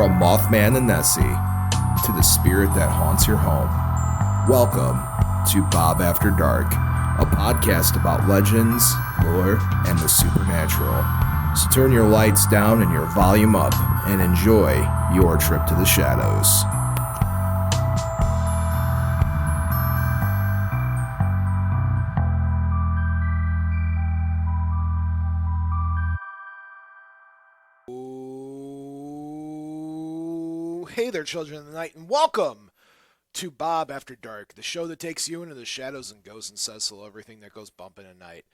From Mothman and Nessie to the spirit that haunts your home, welcome to Bob After Dark, a podcast about legends, lore, and the supernatural. So turn your lights down and your volume up and enjoy your trip to the shadows. Hey there, children of the night, and welcome to Bob After Dark, the show that takes you into the shadows and goes and says hello, everything that goes bumping at night.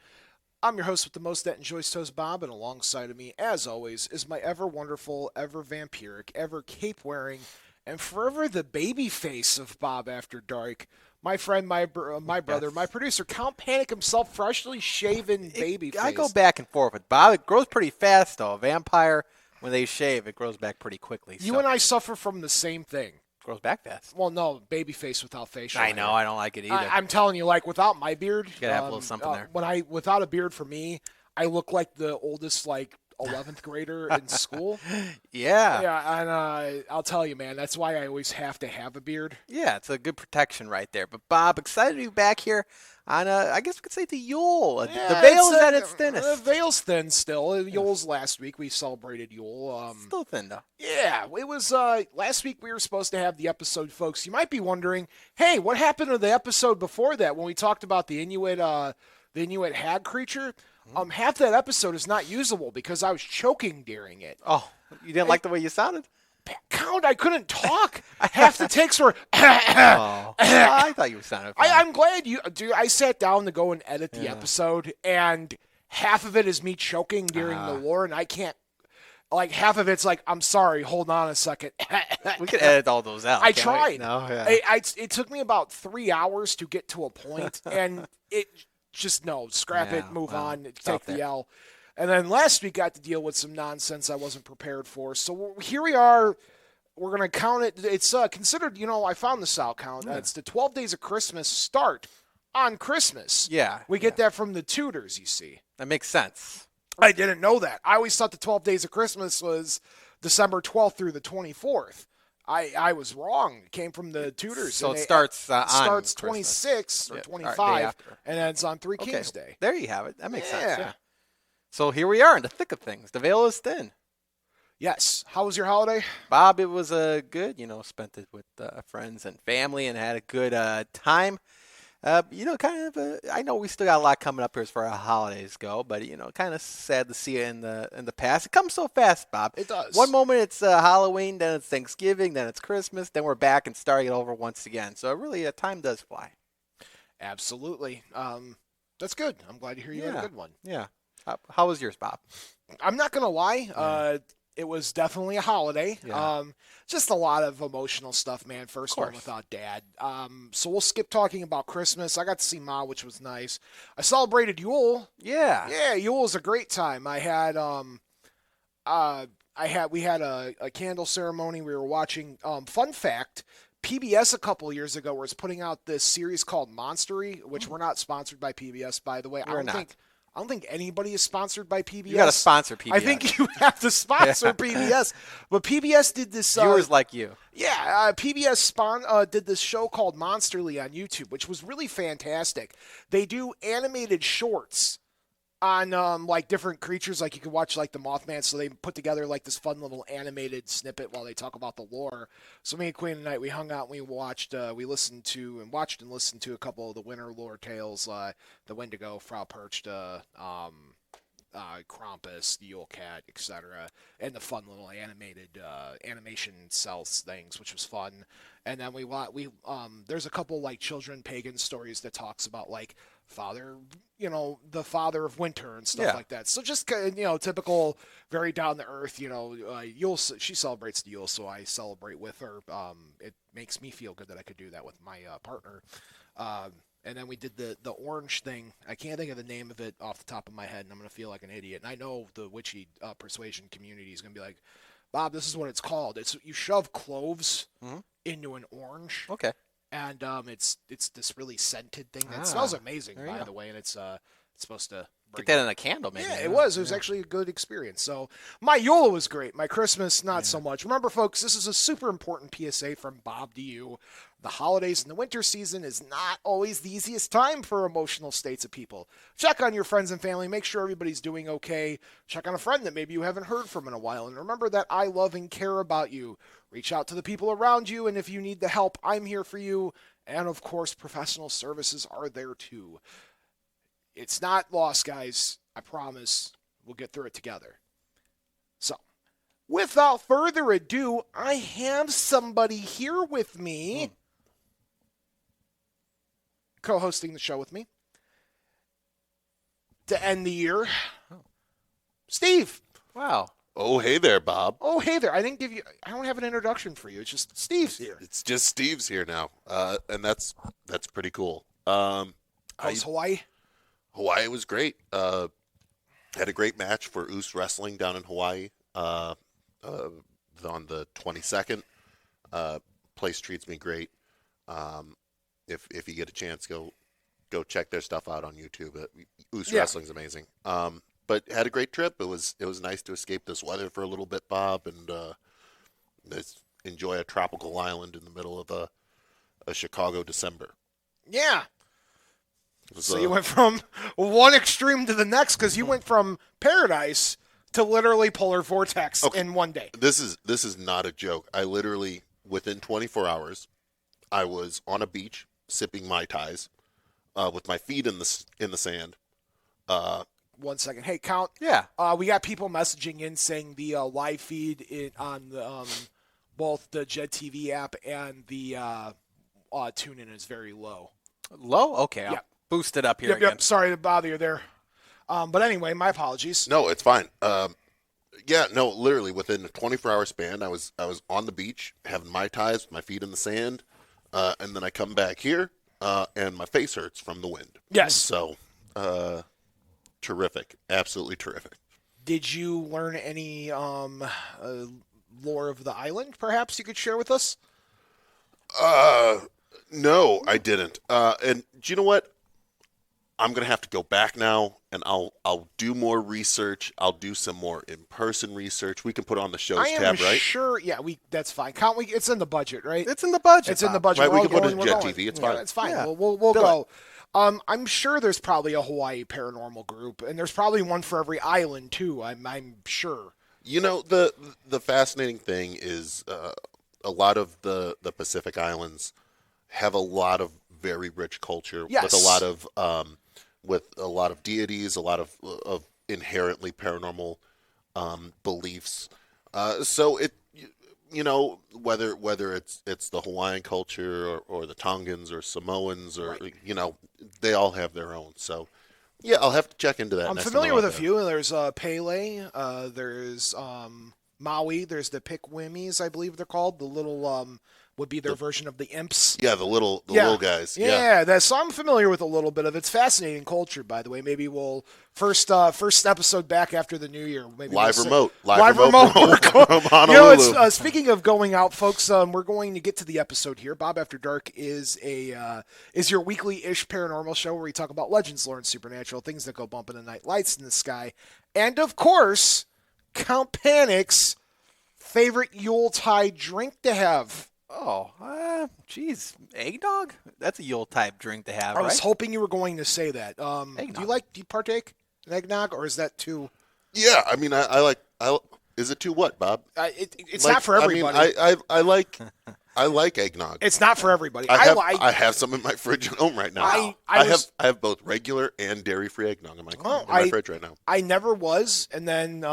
I'm your host with the most, that enjoys toast, Bob, and alongside of me, as always, is my ever wonderful, ever vampiric, ever cape-wearing, and forever the baby face of Bob After Dark, my friend, my brother, my producer, Count Panek himself, freshly shaven baby face. I go back and forth with Bob. It grows pretty fast, though. A vampire, when they shave, it grows back pretty quickly. You and I suffer from the same thing. Grows back fast. Well, no, baby face without facial I hair. know, I don't like it either. I'm telling you, like, without my beard, You gotta have a little something there. Without a beard for me, I look like the oldest, 11th grader in school. Yeah. Yeah, and I'll tell you, man, that's why I always have to have a beard. Yeah, it's a good protection right there. But, Bob, excited to be back here on, I guess we could say the Yule. Yeah, the veil is at its thinnest. The veil's thin still. Yule's last week. We celebrated Yule. Still thin, though. Yeah, it was last week we were supposed to have the episode, folks. You might be wondering, hey, what happened to the episode before that when we talked about the Inuit hag creature? Half that episode is not usable because I was choking during it. Oh, you didn't like the way you sounded? Count, I couldn't talk. Half the takes were. I thought you sounded fine. I'm glad you do. I sat down to go and edit the episode, and half of it is me choking during the lore, and I can't. Like, half of it's like, I'm sorry, hold on a second. We could edit all those out. I tried. No, yeah. It took me about 3 hours to get to a point, and it just, scrap it, move on, take the L. And then last week got to deal with some nonsense I wasn't prepared for. So here we are. We're going to count it. It's considered, I found this out, Count. It's the 12 Days of Christmas start on Christmas. Yeah. We get that from the Tudors, you see. That makes sense. I didn't know that. I always thought the 12 Days of Christmas was December 12th through the 24th. I was wrong. It came from the Tudors. So it starts on starts Christmas. 26 or 25, and ends on Three Kings Day. There you have it. That makes sense, yeah. So here we are in the thick of things. The veil is thin. Yes. How was your holiday? Bob, it was good. Spent it with friends and family and had a good time. I know we still got a lot coming up here as far as holidays go, but, kind of sad to see it in the past. It comes so fast, Bob. It does. One moment it's Halloween, then it's Thanksgiving, then it's Christmas, then we're back and starting it over once again. So really, time does fly. Absolutely. That's good. I'm glad to hear you had a good one. Yeah. How was yours, Bob? I'm not going to lie. It was definitely a holiday. Yeah. Just a lot of emotional stuff, man. First one without Dad. So we'll skip talking about Christmas. I got to see Ma, which was nice. I celebrated Yule. Yeah. Yeah, Yule was a great time. We had a candle ceremony. We were watching. Fun fact. PBS a couple years ago was putting out this series called Monstery, which we're not sponsored by PBS, by the way. I don't think anybody is sponsored by PBS. You got to sponsor PBS. I think you have to sponsor PBS. But PBS did this. Viewers like you. Yeah, PBS did this show called Monsterly on YouTube, which was really fantastic. They do animated shorts on different creatures, like you could watch the Mothman. So they put together this fun little animated snippet while they talk about the lore. So me and Queen tonight, we hung out and we watched, listened to a couple of the winter lore tales, the Wendigo, Frau Percht, Krampus, the Yule Cat, etc., and the fun little animated animation cells things, which was fun. And then we there's a couple children pagan stories that talks about father, the father of winter and stuff like that. So just typical, very down to earth. Yule. She celebrates the Yule, so I celebrate with her. It makes me feel good that I could do that with my partner. And then we did the orange thing. I can't think of the name of it off the top of my head, and I'm going to feel like an idiot. And I know the witchy persuasion community is going to be like, Bob, this is what it's called. It's you shove cloves into an orange. Okay. And it's this really scented thing that smells amazing, by the way. And it's supposed to Get that in a candle, maybe. Yeah, it was. It was actually a good experience. So my Yule was great. My Christmas, not so much. Remember, folks, this is a super important PSA from Bob to you. The holidays and the winter season is not always the easiest time for emotional states of people. Check on your friends and family. Make sure everybody's doing okay. Check on a friend that maybe you haven't heard from in a while. And remember that I love and care about you. Reach out to the people around you. And if you need the help, I'm here for you. And, of course, professional services are there, too. It's not lost, guys. I promise. We'll get through it together. So, without further ado, I have somebody here with me, co-hosting the show with me, to end the year. Steve. Wow. Oh, hey there, Bob. Oh, hey there. I don't have an introduction for you. It's just Steve's here. It's just Steve's here now, and that's pretty cool. How's Hawaii? Hawaii was great. Had a great match for Oos Wrestling down in Hawaii on the 22nd. Place treats me great. If you get a chance, go check their stuff out on YouTube. Oos Wrestling's amazing. But had a great trip. It was nice to escape this weather for a little bit, Bob, and enjoy a tropical island in the middle of a Chicago December. Yeah. So you went from one extreme to the next because you went from paradise to literally polar vortex in one day. This is not a joke. I literally, within 24 hours, I was on a beach sipping Mai Tais with my feet in the sand. 1 second. Hey, Count. Yeah. We got people messaging in saying the live feed on the, both the Jed TV app and the TuneIn is very low. Low? Okay. Yeah. I'll boost it up here again. Yep. Sorry to bother you there. But anyway, my apologies. No, it's fine. Literally within a 24-hour span, I was on the beach having Mai Tais with my feet in the sand, and then I come back here, and my face hurts from the wind. Yes. So, terrific. Absolutely terrific. Did you learn any lore of the island, perhaps you could share with us? No, I didn't. And do you know what? I'm going to have to go back now, and I'll do more research. I'll do some more in-person research. We can put on the shows tab, right? Sure. Yeah, that's fine. It's in the budget, right? It's in the budget. It's in the budget. Right, we We're can put all it in going, Jet we're TV. It's going. fine. Yeah, it's fine. Yeah. We'll go. I'm sure there's probably a Hawaii paranormal group, and there's probably one for every island too. I'm sure. You know, the fascinating thing is a lot of the Pacific Islands have a lot of very rich culture with a lot of deities, a lot of inherently paranormal beliefs. So it, whether it's the Hawaiian culture or the Tongans or Samoans or they all have their own. So yeah, I'll have to check into that. I'm familiar with a few. There's Pele. There's Maui. There's the Pickwimmies, I believe they're called. The little would be their version of the imps. Yeah, the little guys. Yeah. So I'm familiar with a little bit of it. It's fascinating culture, by the way. Maybe we'll first episode back after the new year. Maybe live remote from Honolulu. Speaking of going out, folks, we're going to get to the episode here. Bob After Dark is your weekly-ish paranormal show where we talk about legends, lore, and supernatural things that go bump in the night, lights in the sky, and of course, Count Panek's favorite Yuletide drink to have. Oh, geez, eggnog? That's a Yule-type drink to have, I was right? hoping you were going to say that. Do you partake in eggnog, or is that too? Yeah, I mean, I like. Is it too what, Bob? It's not for everybody. I like eggnog. It's not for everybody. I have some in my fridge at home right now. I have both regular and dairy-free eggnog in my fridge right now. I never was, and then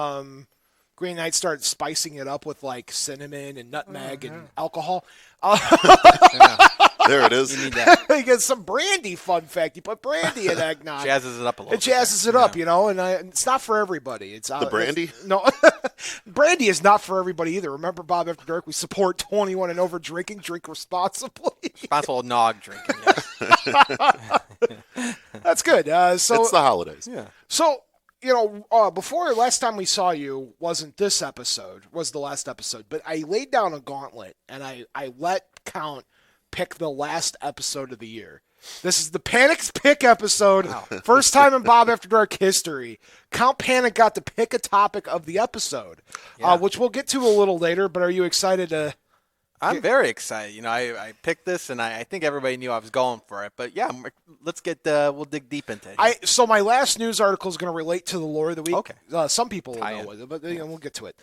Green Knight started spicing it up with like cinnamon and nutmeg and alcohol. There it is. You need that. You get some brandy. Fun fact: you put brandy in eggnog. Jazzes it up a little. It jazzes it up, and it's not for everybody. It's the brandy. No, brandy is not for everybody either. Remember, Bob After Dark, we support 21 and over drinking. Drink responsibly. Responsible nog drinking. Yes. That's good. So it's the holidays. Yeah. So. Before last time we saw you wasn't this episode, was the last episode, but I laid down a gauntlet and I let Count pick the last episode of the year. This is the Panik's Pick episode. First time in Bob After Dark history. Count Panek got to pick a topic of the episode, which we'll get to a little later, but are you excited to... I'm very excited. You know, I picked this, and I think everybody knew I was going for it. But, yeah, let's get we'll dig deep into it. So my last news article is going to relate to the lore of the week. Okay. Some people will know it, but we'll get to it.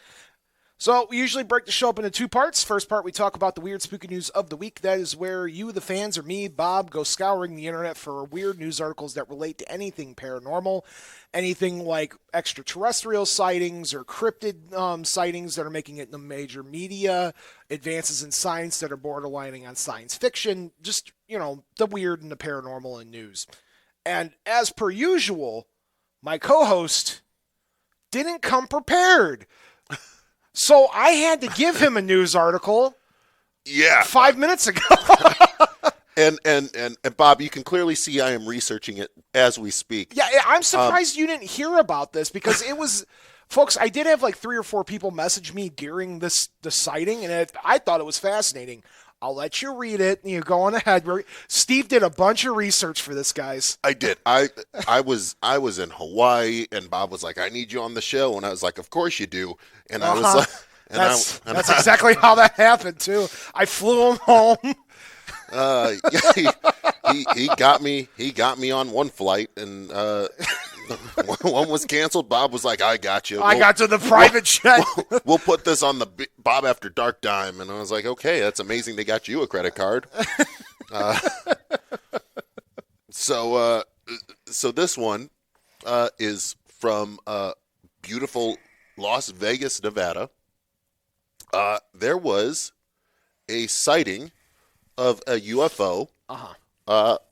So we usually break the show up into two parts. First part, we talk about the weird, spooky news of the week. That is where you, the fans, or me, Bob, go scouring the internet for weird news articles that relate to anything paranormal, anything like extraterrestrial sightings or cryptid sightings that are making it in the major media, advances in science that are borderlining on science fiction, just, the weird and the paranormal in news. And as per usual, my co-host didn't come prepared. So I had to give him a news article. Yeah. 5 minutes ago. and Bob, you can clearly see I am researching it as we speak. Yeah, I'm surprised you didn't hear about this because it was, folks, I did have like 3 or 4 people message me during the sighting, and I thought it was fascinating. I'll let you read it. You go on ahead. Steve did a bunch of research for this, guys. I did. I was in Hawaii, and Bob was like, "I need you on the show," and I was like, "Of course you do." And I was like, "That's exactly how that happened too." I flew him home. Yeah, he got me. He got me on one flight, and one was canceled. Bob was like, "I got you." I got to the private jet. We'll put this on the Bob After Dark dime, and I was like, "Okay, that's amazing. They got you a credit card." So this one is from beautiful Las Vegas, Nevada. There was a sighting of a UFO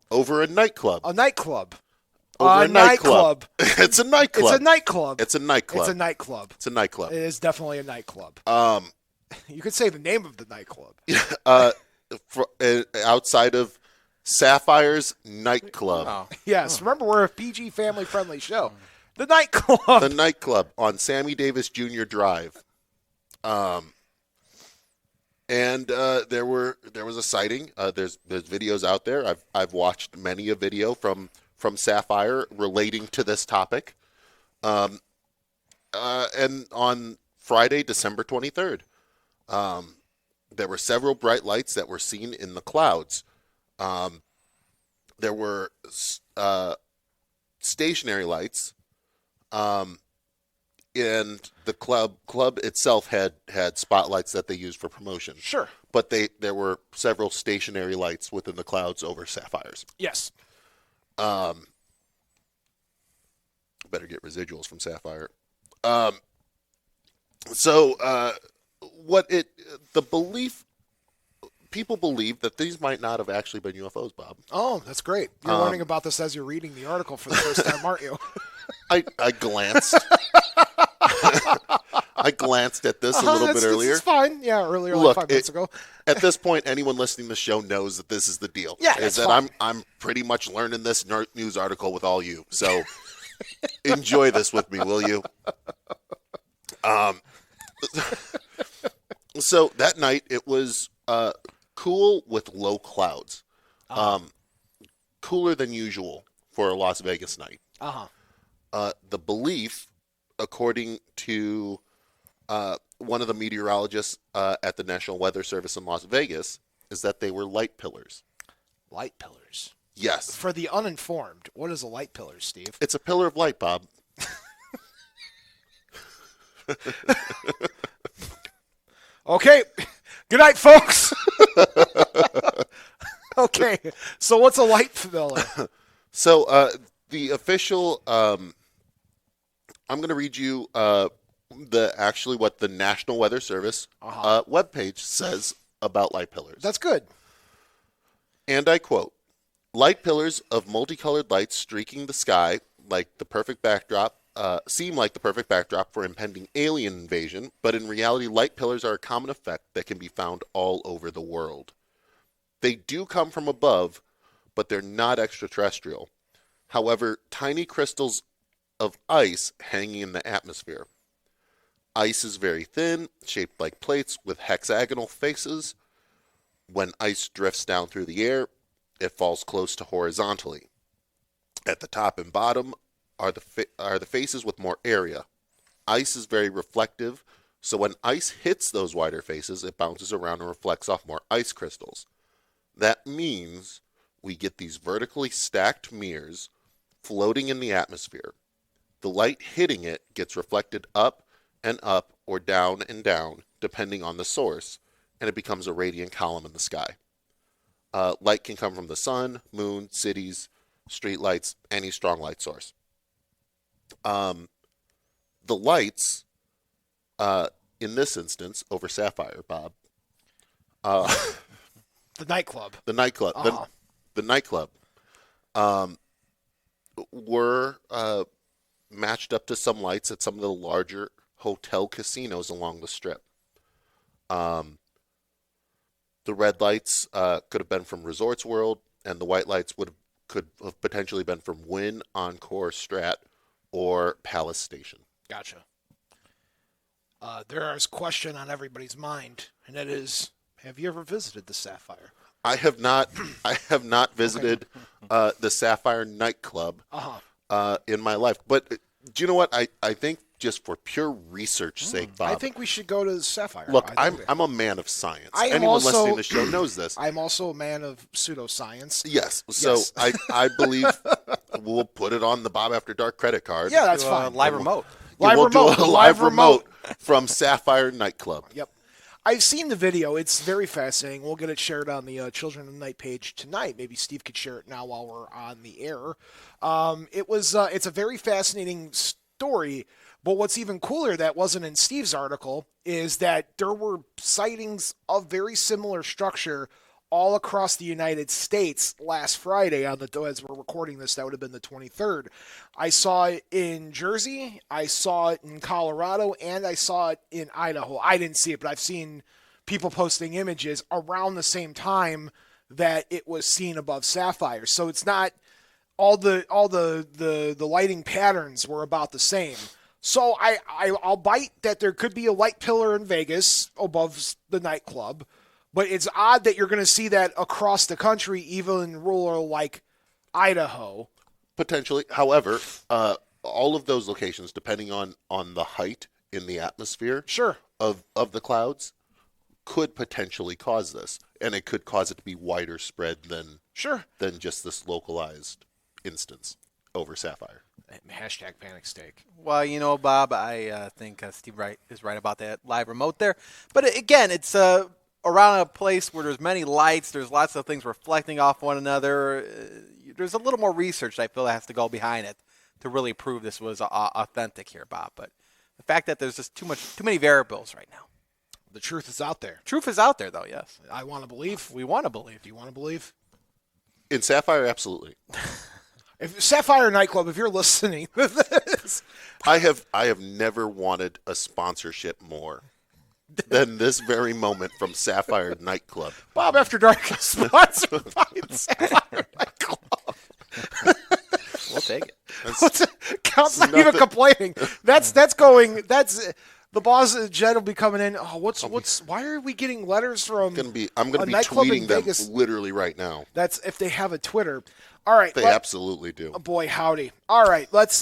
over a nightclub. A nightclub. Over a nightclub. It's a nightclub. It's a nightclub. It's a nightclub. It's a nightclub. It is definitely a nightclub. You could say the name of the nightclub. Outside of Sapphire's nightclub. Oh. Yes, remember we're a PG family-friendly show. The nightclub. The nightclub on Sammy Davis Jr. Drive. And there was a sighting. There's videos out there. I've watched many a video from Sapphire relating to this topic. And on Friday, December 23rd, there were several bright lights that were seen in the clouds. There were stationary lights, and the club itself had spotlights that they used for promotion. Sure. But there were several stationary lights within the clouds over Sapphires. Yes. Better get residuals from Sapphire. People believe that these might not have actually been UFOs, Bob. Oh, that's great. You're learning about this as you're reading the article for the first time, aren't you? I glanced. I glanced at this a little bit earlier. It's fine. Yeah, earlier, Look, 5 minutes ago. At this point, anyone listening to the show knows that this is the deal. Yeah, is that fine. I'm pretty much learning this news article with all you. So enjoy this with me, will you? So that night it was cool with low clouds, cooler than usual for a Las Vegas night. The belief, according to one of the meteorologists at the National Weather Service in Las Vegas, is that they were light pillars. Light pillars. Yes. For the uninformed, what is a light pillar, Steve? It's a pillar of light, Bob. Okay. Good night, folks. Okay. So what's a light pillar? So the official, I'm going to read you what the National Weather Service webpage says about light pillars. That's good. And I quote, "Light pillars of multicolored lights streaking the sky like the perfect backdrop seem like the perfect backdrop for impending alien invasion, but in reality, light pillars are a common effect that can be found all over the world. They do come from above, but they're not extraterrestrial. However, tiny crystals of ice hanging in the atmosphere. Ice is very thin, shaped like plates with hexagonal faces. When ice drifts down through the air, it falls close to horizontally. At the top and bottom are the faces with more area. Ice is very reflective, so when ice hits those wider faces, it bounces around and reflects off more ice crystals. That means we get these vertically stacked mirrors floating in the atmosphere. The light hitting it gets reflected up or down and down, depending on the source, and it becomes a radiant column in the sky. Light can come from the sun, moon, cities, street lights, any strong light source. The lights, in this instance, over Sapphire, Bob. The nightclub. The nightclub. The nightclub were matched up to some lights at some of the larger hotel casinos along the strip. The red lights could have been from Resorts World, and the white lights could have potentially been from Wynn, Encore, Strat, or Palace Station. Gotcha. There is a question on everybody's mind, and that is, have you ever visited the Sapphire? I have not. I have not visited the Sapphire nightclub in my life. But do you know what? I think just for pure research sake, Bob. I think we should go to the Sapphire. Look, I'm a man of science. Anyone also, listening to the show knows this. I'm also a man of pseudoscience. Yes. So Yes. I believe we'll put it on the Bob After Dark credit card. Yeah, that's fine. Live remote. We'll do a live remote from Sapphire Nightclub. Yep. I've seen the video. It's very fascinating. We'll get it shared on the Children of the Night page tonight. Maybe Steve could share it now while we're on the air. It's a very fascinating story, but what's even cooler that wasn't in Steve's article is that there were sightings of very similar structure all across the United States last Friday as we're recording this. That would have been the 23rd. I saw it in Jersey, I saw it in Colorado, and I saw it in Idaho. I didn't see it, but I've seen people posting images around the same time that it was seen above Sapphire. So it's not all the lighting patterns were about the same. So I'll bite that there could be a light pillar in Vegas above the nightclub. But it's odd that you're going to see that across the country, even in rural like Idaho. Potentially. However, all of those locations, depending on the height in the atmosphere of the clouds, could potentially cause this. And it could cause it to be wider spread than just this localized instance over Sapphire. Hashtag panic steak. Well, Bob, I think Steve is right about that live remote there. But again, it's around a place where there's many lights, there's lots of things reflecting off one another. There's a little more research I feel that has to go behind it to really prove this was authentic here, Bob. But the fact that there's just too many variables right now. The truth is out there. Truth is out there, though. Yes. I want to believe. We want to believe. Do you want to believe? In Sapphire, absolutely. If Sapphire Nightclub, if you're listening to this, I have never wanted a sponsorship more than this very moment from Sapphire Nightclub. Bob After Dark is sponsored by Sapphire Nightclub. We'll take it. Count's not even complaining. That's the boss. Jed will be coming in. Oh, why are we getting letters from? I'm going to be tweeting them literally right now. That's if they have a Twitter. All right, they absolutely do. Oh boy, howdy. All right, let's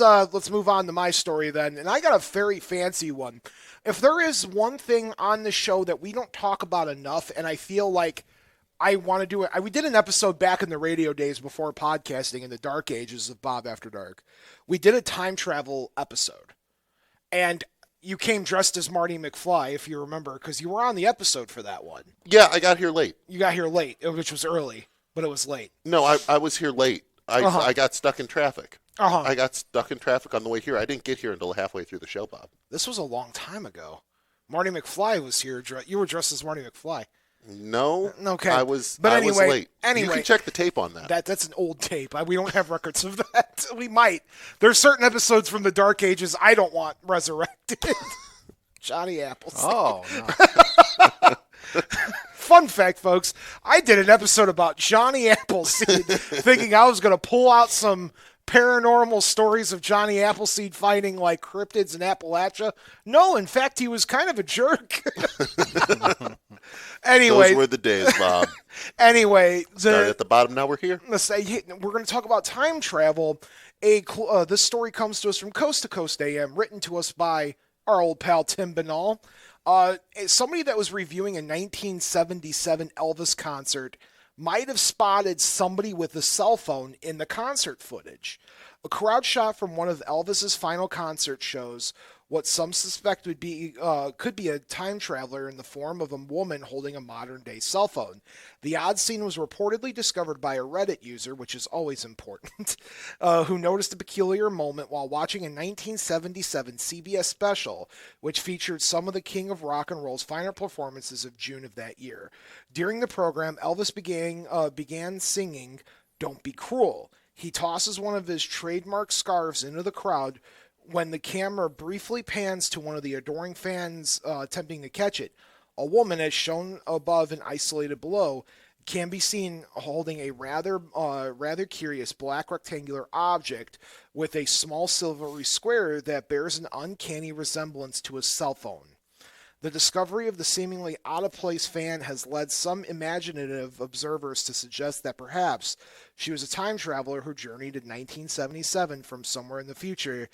move on to my story then, and I got a very fancy one. If there is one thing on the show that we don't talk about enough, and I feel like I want to do it. We did an episode back in the radio days before podcasting in the dark ages of Bob After Dark. We did a time travel episode, and you came dressed as Marty McFly, if you remember, because you were on the episode for that one. Yeah, I got here late. You got here late, which was early, but it was late. No, I was here late. I got stuck in traffic. I got stuck in traffic on the way here. I didn't get here until halfway through the show, Bob. This was a long time ago. Marty McFly was here. You were dressed as Marty McFly. No. Okay. I was late. Anyway, you can check the tape on that. That's an old tape. We don't have records of that. We might. There's certain episodes from the Dark Ages I don't want resurrected. Johnny Appleseed. Oh, no. Fun fact, folks. I did an episode about Johnny Appleseed thinking I was going to pull out some paranormal stories of Johnny Appleseed fighting like cryptids in Appalachia. No, in fact, he was kind of a jerk. Anyway, those were the days, Bob. Anyway, Started at the bottom. Now we're here. we're going to talk about time travel. This story comes to us from Coast to Coast AM, written to us by our old pal Tim Banal. Somebody that was reviewing a 1977 Elvis concert might have spotted somebody with a cell phone in the concert footage. A crowd shot from one of Elvis's final concert shows what some suspect could be a time traveler in the form of a woman holding a modern-day cell phone. The odd scene was reportedly discovered by a Reddit user, which is always important, who noticed a peculiar moment while watching a 1977 CBS special, which featured some of the King of Rock and Roll's final performances of June of that year. During the program, Elvis began singing "Don't Be Cruel." He tosses one of his trademark scarves into the crowd when the camera briefly pans to one of the adoring fans attempting to catch it. A woman, as shown above and isolated below, can be seen holding a rather curious black rectangular object with a small silvery square that bears an uncanny resemblance to a cell phone. The discovery of the seemingly out-of-place fan has led some imaginative observers to suggest that perhaps she was a time traveler who journeyed in 1977 from somewhere in the future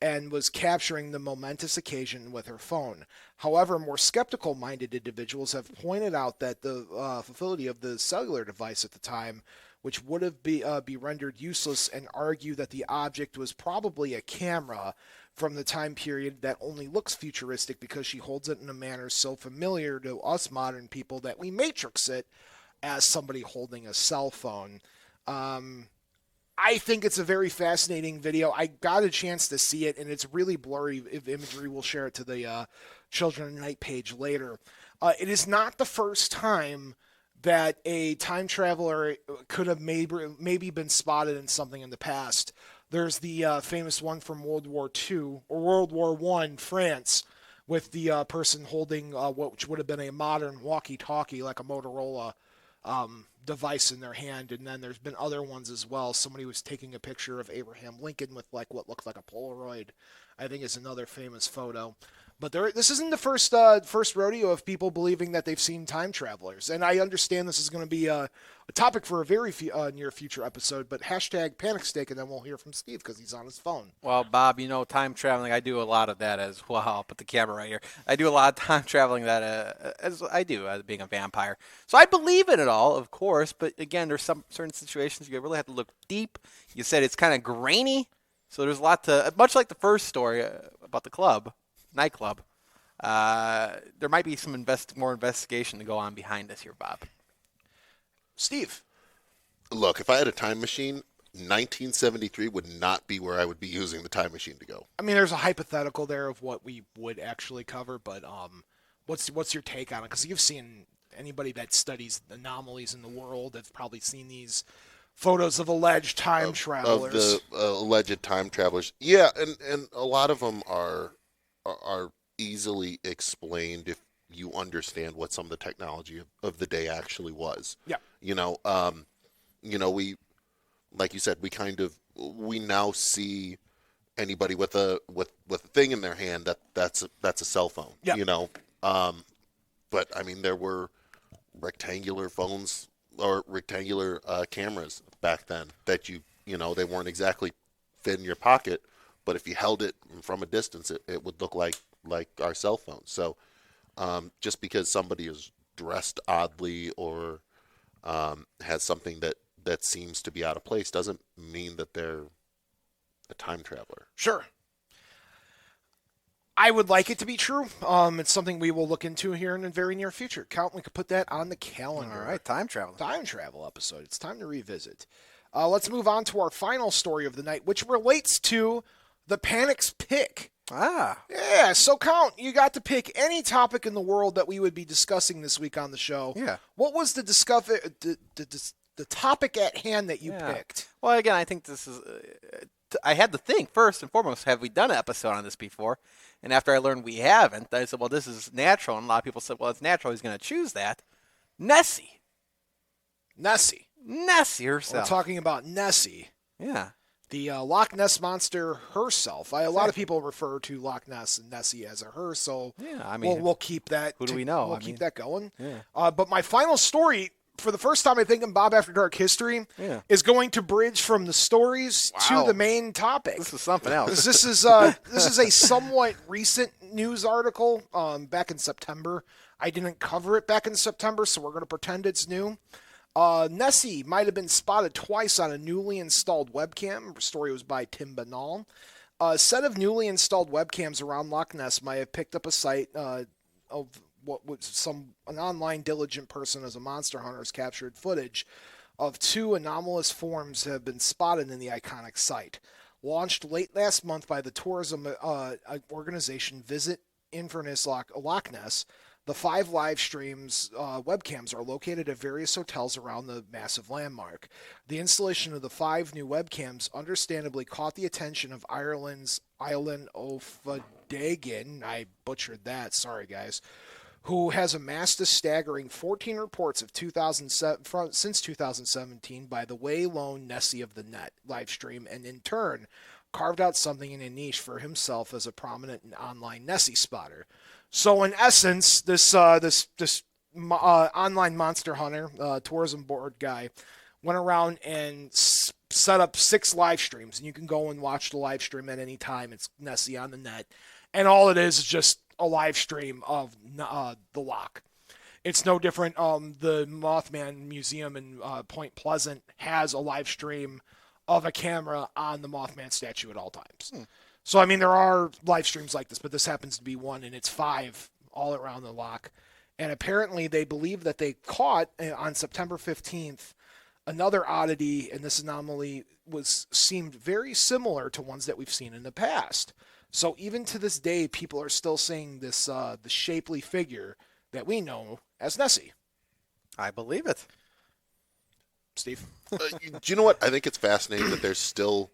and was capturing the momentous occasion with her phone. However, more skeptical-minded individuals have pointed out that the futility of the cellular device at the time, which would have be rendered useless, and argue that the object was probably a camera from the time period that only looks futuristic because she holds it in a manner so familiar to us modern people that we matrix it as somebody holding a cell phone. I think it's a very fascinating video. I got a chance to see it, and it's really blurry imagery. We'll share it to the Children of Night page later. It is not the first time that a time traveler could have maybe been spotted in something in the past. There's the famous one from World War II, or World War I, France, with the person holding which would have been a modern walkie-talkie, like a Motorola device in their hand. And then there's been other ones as well. Somebody was taking a picture of Abraham Lincoln with like what looked like a Polaroid, I think is another famous photo. But this isn't the first rodeo of people believing that they've seen time travelers. And I understand this is going to be a topic for a very near future episode, but hashtag panic steak, and then we'll hear from Steve because he's on his phone. Well, Bob, time traveling, I do a lot of that as well. I'll put the camera right here. I do a lot of time traveling that as I do as being a vampire. So I believe in it all, of course, but again, there's some certain situations you really have to look deep. You said it's kind of grainy, so there's a lot to, much like the first story about the nightclub, there might be some more investigation to go on behind us here, Bob. Steve. Look, if I had a time machine, 1973 would not be where I would be using the time machine to go. I mean, there's a hypothetical there of what we would actually cover, but what's your take on it? Because you've seen anybody that studies anomalies in the world have probably seen these photos of alleged time travelers. Of the alleged time travelers. Yeah, and a lot of them are easily explained if you understand what some of the technology of the day actually was. Yeah. We, like you said, we now see anybody with a thing in their hand that's a cell phone. Yeah. But I mean, there were rectangular phones or rectangular cameras back then that they weren't exactly fit in your pocket, but if you held it from a distance, it would look like our cell phone. So just because somebody is dressed oddly or has something that seems to be out of place doesn't mean that they're a time traveler. Sure. I would like it to be true. It's something we will look into here in the very near future. Count, we could put that on the calendar. All right, time travel. Time travel episode. It's time to revisit. Let's move on to our final story of the night, which relates to the Panek's pick. Ah. Yeah, so Count, you got to pick any topic in the world that we would be discussing this week on the show. Yeah. What was the topic at hand that you picked? Well, again, I think this is... I had to think, first and foremost, have we done an episode on this before? And after I learned we haven't, I said, well, this is natural. And a lot of people said, well, it's natural. He's going to choose that. Nessie Nessie herself. We're talking about Nessie. Yeah. The Loch Ness monster herself. A lot of people refer to Loch Ness and Nessie as a her, so Yeah, I mean, we'll keep that. who do we know? We'll I keep mean, that going. yeah. But my final story, for the first time I think in Bob After Dark history, is going to bridge from the stories to the main topic. This is something else. This is a somewhat recent news article back in September. I didn't cover it back in September, so we're going to pretend it's new. Nessie might have been spotted twice on a newly installed webcam. The story was by Tim Banal. A set of newly installed webcams around Loch Ness might have picked up a site of what was an online diligent person as a monster hunter has captured footage of two anomalous forms that have been spotted in the iconic site. Launched late last month by the tourism organization Visit Inverness Loch Ness, the 5 live streams webcams are located at various hotels around the massive landmark. The installation of the 5 new webcams understandably caught the attention of Ireland's Island O'Fadagan, I butchered that, sorry guys, who has amassed a staggering 14 reports of since 2017 by the way lone Nessie of the Net live stream, and in turn carved out something in a niche for himself as a prominent online Nessie spotter. So in essence, this online monster hunter, tourism board guy, went around and set up 6 live streams, and you can go and watch the live stream at any time. It's Nessie on the Net, and all it is just a live stream of the loch. It's no different. The Mothman Museum in Point Pleasant has a live stream of a camera on the Mothman statue at all times. So, I mean, there are live streams like this, but this happens to be one, and it's 5 all around the loch. And apparently they believe that they caught, on September 15th, another oddity, and this anomaly seemed very similar to ones that we've seen in the past. So even to this day, people are still saying this the shapely figure that we know as Nessie. I believe it. Steve? Do you know what? I think it's fascinating that there's still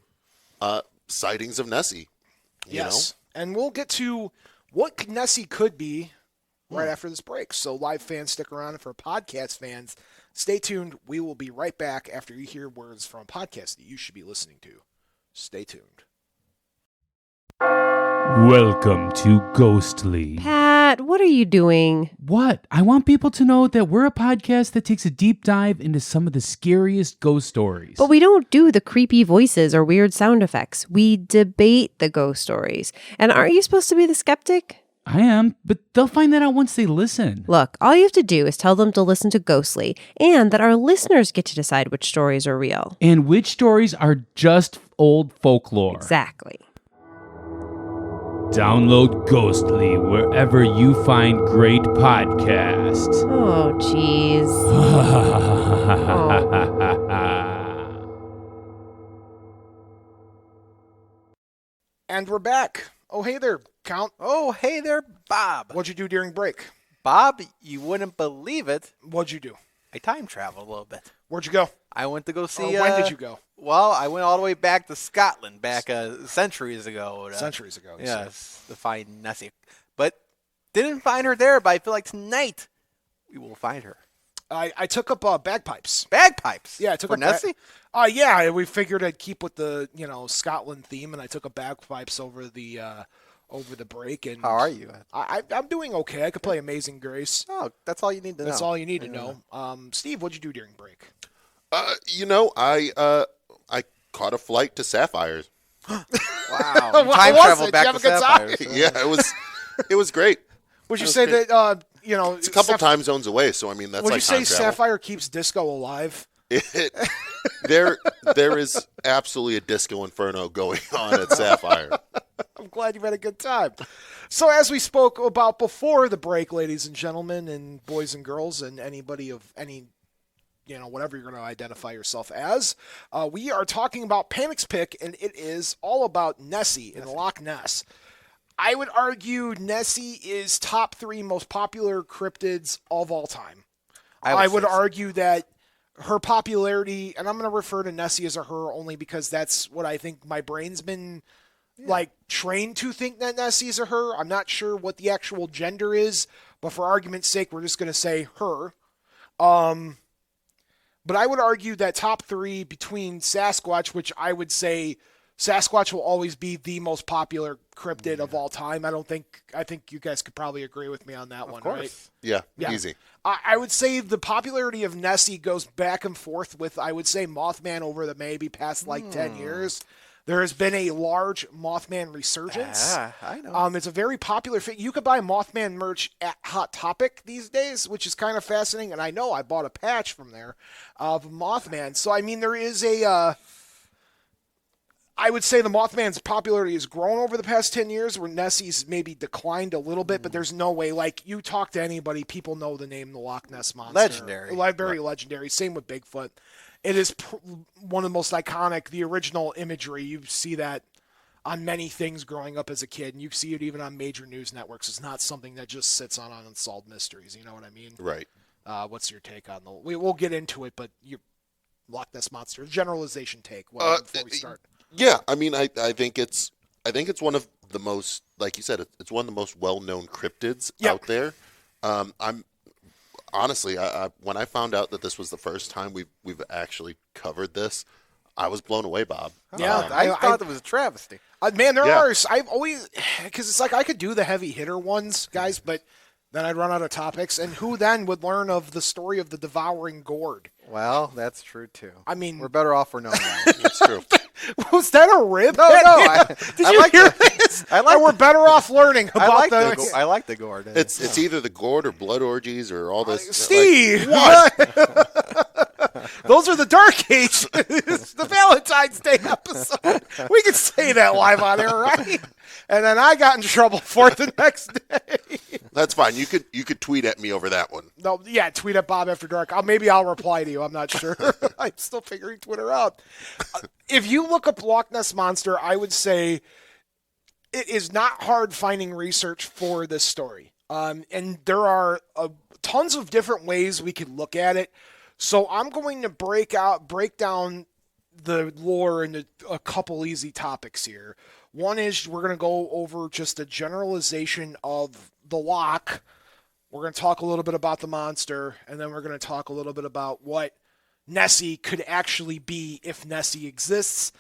sightings of Nessie. Yes. And we'll get to what Nessie could be right after this break. So live fans, stick around. And for podcast fans, stay tuned. We will be right back after you hear words from a podcast that you should be listening to. Stay tuned. Welcome to Ghostly. Pat, what are you doing? What? I want people to know that we're a podcast that takes a deep dive into some of the scariest ghost stories. But we don't do the creepy voices or weird sound effects. We debate the ghost stories. And aren't you supposed to be the skeptic? I am, but they'll find that out once they listen. Look, all you have to do is tell them to listen to Ghostly, and that our listeners get to decide which stories are real. And which stories are just old folklore. Exactly. Download Ghostly wherever you find great podcasts. Oh, jeez. And we're back. Oh, hey there, Count. Oh, hey there, Bob. What'd you do during break? Bob, you wouldn't believe it. What'd you do? I time traveled a little bit. Where'd you go? I went to go see... when did you go? Well, I went all the way back to Scotland, centuries ago. Centuries ago. Yes, to find Nessie. But didn't find her there, but I feel like tonight we will find her. I took up bagpipes. Bagpipes? Yeah, I took for up Nessie? Yeah, we figured I'd keep with the Scotland theme, and I took up bagpipes over the break. And how are you? I'm doing okay. I could play Amazing Grace. Oh, that's all you need to know. That's all you need to know. Steve, what'd you do during break? I caught a flight to Sapphires. Wow. Time travel back Did you have to a good Sapphires. time? Yeah, it was great. Would you say great. that It's a couple time zones away, so I mean that's would like you say time travel. Sapphire keeps disco alive? There is absolutely a disco inferno going on at Sapphire. I'm glad you had a good time. So as we spoke about before the break, ladies and gentlemen, and boys and girls, and anybody of any, whatever you're going to identify yourself as, we are talking about Panek's pick, and it is all about Nessie in Loch Ness. I would argue Nessie is top 3 most popular cryptids of all time. I would argue that her popularity, and I'm going to refer to Nessie as a her only because that's what I think my brain's been trained to think that Nessie is a her. I'm not sure what the actual gender is, but for argument's sake, we're just going to say her. But I would argue that top 3 between Sasquatch, which I would say Sasquatch will always be the most popular cryptid of all time. I think you guys could probably agree with me on that one, right? Yeah, Yeah. easy. I would say the popularity of Nessie goes back and forth with, I would say, Mothman over the maybe past 10 years. There has been a large Mothman resurgence. I know. It's a very popular thing. You could buy Mothman merch at Hot Topic these days, which is kind of fascinating. And I know I bought a patch from there of Mothman. So, I mean, there is I would say the Mothman's popularity has grown over the past 10 years, where Nessie's maybe declined a little bit, but there's no way. Like, you talk to anybody, people know the name the Loch Ness Monster. Legendary. Very legendary. Same with Bigfoot. It is one of the most iconic, the original imagery. You see that on many things growing up as a kid, and you see it even on major news networks. It's not something that just sits on Unsolved Mysteries. You know what I mean? Right. What's your take on the... We'll get into it, but your Loch Ness Monster, generalization take before we start. Yeah, I mean, I think it's one of the most, like you said, it's one of the most well-known cryptids out there. I'm honestly, when I found out that this was the first time we've actually covered this, I was blown away, Bob. Yeah, I thought it was a travesty. Man, there are. I've always, because it's like I could do the heavy hitter ones, guys, but then I'd run out of topics, and who then would learn of the story of the devouring gourd? Well, that's true too. I mean, we're better off for knowing that. That's true. Was that a rib? No. Did you hear this? We're better off learning about I like the gourd. It's either the gourd or blood orgies or all this. Steve, what? Those are the Dark Age. It's the Valentine's Day episode. We can say that live on air, right? And then I got in trouble for it the next day. That's fine. You could tweet at me over that one. No, yeah, tweet at Bob After Dark. Maybe I'll reply to you. I'm not sure. I'm still figuring Twitter out. If you look up Loch Ness Monster, I would say it is not hard finding research for this story. And there are tons of different ways we could look at it. So I'm going to break down the lore into a couple easy topics here. One is we're going to go over just a generalization of the loch. We're going to talk a little bit about the monster, and then we're going to talk a little bit about what Nessie could actually be if Nessie exists,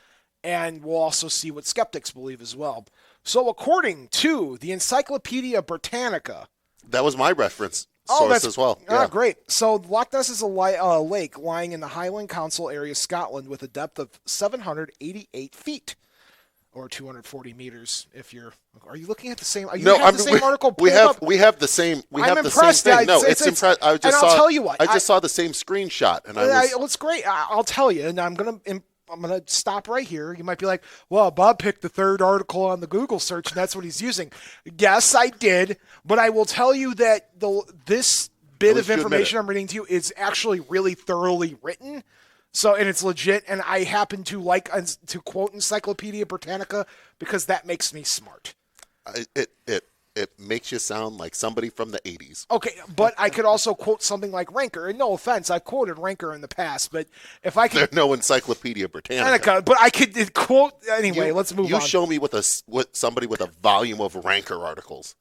and we'll also see what skeptics believe as well. So according to the Encyclopedia Britannica... That was my reference source as well. Yeah. Great. So Loch Ness is a lake lying in the Highland Council area, Scotland, with a depth of 788 feet. Or 240 meters. Are you looking at the same? The same article. We have the same. I'm impressed. The same thing. No, it's impressive. I'll tell you what. I just saw the same screenshot, and it's great. I'll tell you, and I'm gonna stop right here. You might be like, well, Bob picked the third article on the Google search, and that's what he's using. Yes, I did, but I will tell you that this bit of information I'm reading to you is actually really thoroughly written. So, and it's legit, and I happen to like to quote Encyclopedia Britannica because that makes me smart. It makes you sound like somebody from the 80s. Okay, but I could also quote something like Ranker, and no offense, I've quoted Ranker in the past, but if I could... There's no Encyclopedia Britannica. But I could quote... Anyway, let's move on. You show me with somebody with a volume of Ranker articles.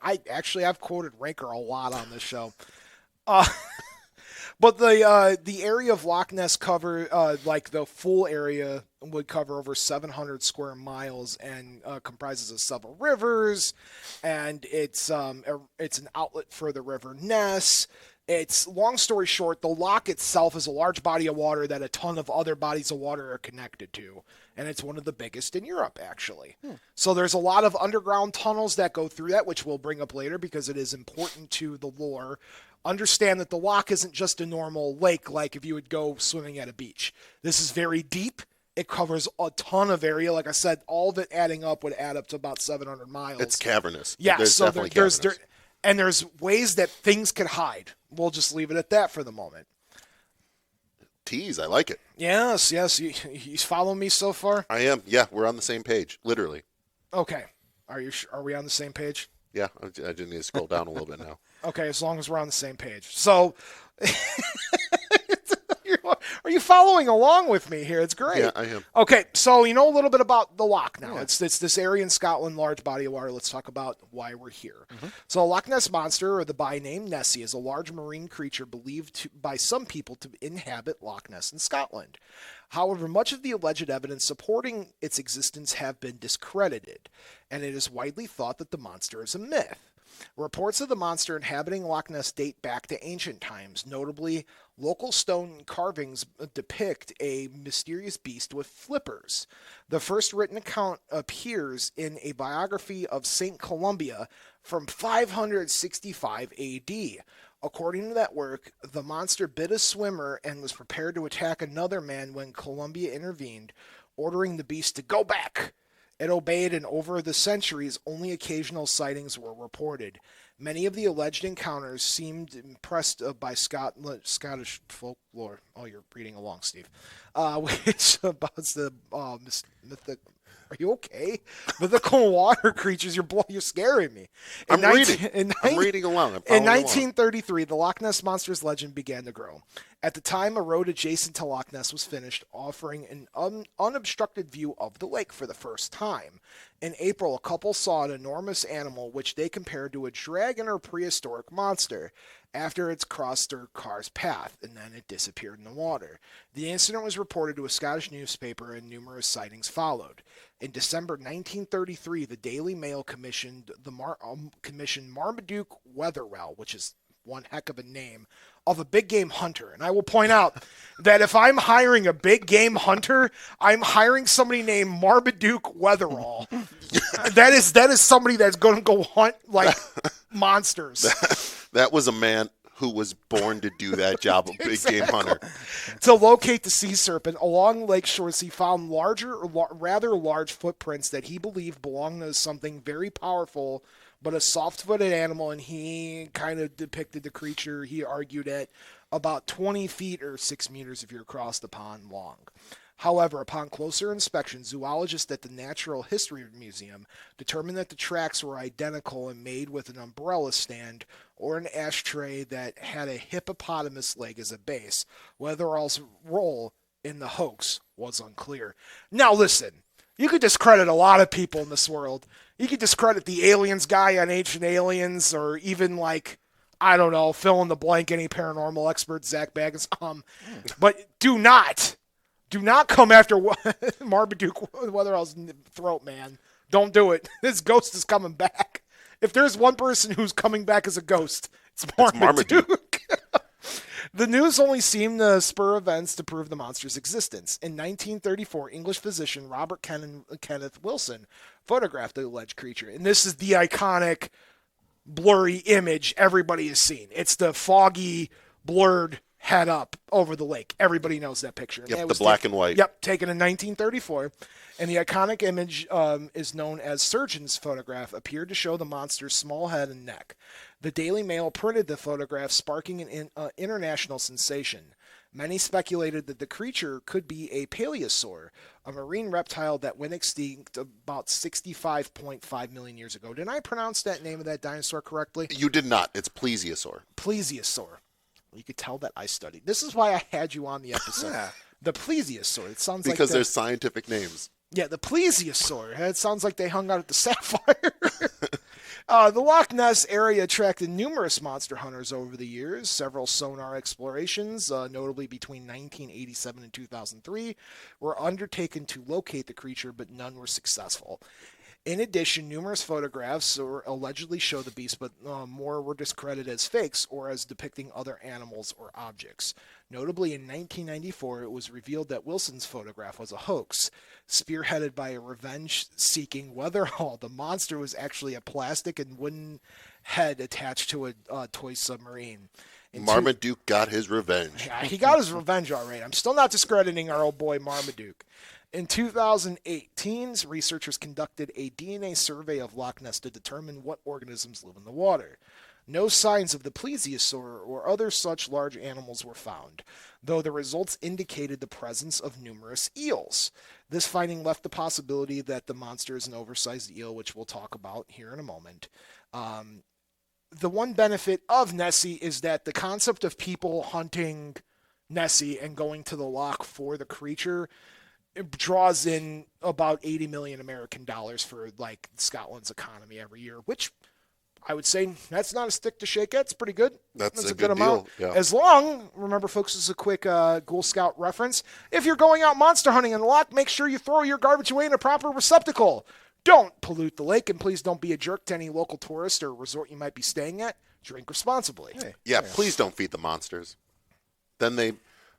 I've quoted Ranker a lot on this show. But the area of Loch Ness the full area would cover over 700 square miles and comprises of several rivers, and it's an outlet for the River Ness. It's, long story short, the loch itself is a large body of water that a ton of other bodies of water are connected to, and it's one of the biggest in Europe, actually. So there's a lot of underground tunnels that go through that, which we'll bring up later because it is important to the lore. Understand that the loch isn't just a normal lake like if you would go swimming at a beach. This is very deep. It covers a ton of area. Like I said, all of it adding up would add up to about 700 miles. It's cavernous. Yeah, definitely cavernous. There's ways that things could hide. We'll just leave it at that for the moment. Tease, I like it. Yes. You following me so far? I am. Yeah, we're on the same page, literally. Okay. Are we on the same page? Yeah, I just need to scroll down a little bit now. Okay, as long as we're on the same page. So, are Are you following along with me here? It's great. Yeah, I am. Okay, so you know a little bit about the Loch now. Yeah. It's this area in Scotland, large body of water. Let's talk about why we're here. Mm-hmm. So, a Loch Ness monster, or the by name Nessie, is a large marine creature believed by some people to inhabit Loch Ness in Scotland. However, much of the alleged evidence supporting its existence have been discredited, and it is widely thought that the monster is a myth. Reports of the monster inhabiting Loch Ness date back to ancient times. Notably, local stone carvings depict a mysterious beast with flippers. The first written account appears in a biography of St. Columba from 565 AD. According to that work, the monster bit a swimmer and was prepared to attack another man when Columba intervened, ordering the beast to go back. It obeyed, and over the centuries, only occasional sightings were reported. Many of the alleged encounters seemed impressed by Scottish folklore. Oh, you're reading along, Steve. Which about the mythic. Are you okay? Mythical water creatures. You're scaring me. I'm reading along. In 1933, the Loch Ness Monster's legend began to grow. At the time, a road adjacent to Loch Ness was finished, offering an unobstructed view of the lake for the first time. In April, a couple saw an enormous animal which they compared to a dragon or prehistoric monster after it's crossed their car's path, and then it disappeared in the water. The incident was reported to a Scottish newspaper, and numerous sightings followed. In December 1933, the Daily Mail commissioned Marmaduke Wetherell, which is one heck of a name, of a big game hunter. And I will point out that if I'm hiring a big game hunter, I'm hiring somebody named Marmaduke Wetherall. that is somebody that's going to go hunt like monsters. That was a man who was born to do that job, a big game hunter. To locate the sea serpent along lake shores, he found rather large footprints that he believed belonged to something very powerful, but a soft-footed animal, and he kind of depicted the creature, he argued, at about 20 feet or 6 meters if you're across the pond long. However, upon closer inspection, zoologists at the Natural History Museum determined that the tracks were identical and made with an umbrella stand or an ashtray that had a hippopotamus leg as a base. Wetherall's role in the hoax was unclear. Now listen, you could discredit a lot of people in this world. You could discredit the aliens guy on Ancient Aliens, or even like, I don't know, fill in the blank, any paranormal expert, Zach Baggins. But do not come after Marmaduke Wetherall's throat, man. Don't do it. This ghost is coming back. If there's one person who's coming back as a ghost, it's Marmaduke. The news only seemed to spur events to prove the monster's existence. In 1934, English physician Robert Kenneth Wilson photographed the alleged creature. And this is the iconic blurry image everybody has seen. It's the foggy, blurred head up over the lake. Everybody knows that picture. Yep, the black and white. Yep, taken in 1934. And the iconic image is known as Surgeon's photograph, appeared to show the monster's small head and neck. The Daily Mail printed the photograph, sparking an international sensation. Many speculated that the creature could be a Plesiosaur, a marine reptile that went extinct about 65.5 million years ago. Did I pronounce that name of that dinosaur correctly? You did not. It's Plesiosaur. Plesiosaur. You could tell that I studied. This is why I had you on the episode. Yeah. The Plesiosaur. It sounds Because like there's scientific names. Yeah, the Plesiosaur. It sounds like they hung out at the Sapphire. The Loch Ness area attracted numerous monster hunters over the years. Several sonar explorations, notably between 1987 and 2003, were undertaken to locate the creature, but none were successful. In addition, numerous photographs allegedly show the beast, but more were discredited as fakes or as depicting other animals or objects. Notably, in 1994, it was revealed that Wilson's photograph was a hoax. Spearheaded by a revenge-seeking Wetherall, the monster was actually a plastic and wooden head attached to a toy submarine. Marmaduke got his revenge. Yeah, he got his revenge all right. I'm still not discrediting our old boy Marmaduke. In 2018, researchers conducted a DNA survey of Loch Ness to determine what organisms live in the water. No signs of the Plesiosaur or other such large animals were found, though the results indicated the presence of numerous eels. This finding left the possibility that the monster is an oversized eel, which we'll talk about here in a moment. The one benefit of Nessie is that the concept of people hunting Nessie and going to the loch for the creature, it draws in about 80 million American dollars for like Scotland's economy every year, which I would say that's not a stick to shake at. It's pretty good. That's a good good amount. deal. Yeah. As long, remember, folks, this is a quick Ghoul Scout reference. If you're going out monster hunting in the loch, make sure you throw your garbage away in a proper receptacle. Don't pollute the lake, and please don't be a jerk to any local tourist or resort you might be staying at. Drink responsibly. Yeah, please don't feed the monsters. Then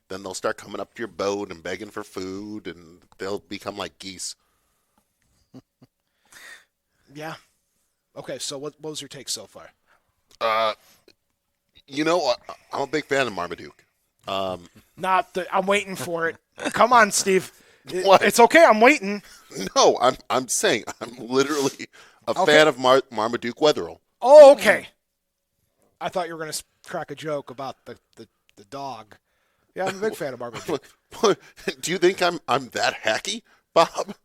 they'll start coming up to your boat and begging for food, and they'll become like geese. Yeah. Okay, so what was your take so far? You know, I'm a big fan of Marmaduke. I'm waiting for it. Come on, Steve. What? It's okay. I'm waiting. No, I'm saying I'm literally a fan of Marmaduke Wetherell. Oh, okay. I thought you were going to crack a joke about the dog. Yeah, I'm a big fan of Marmaduke. Do you think I'm that hacky, Bob?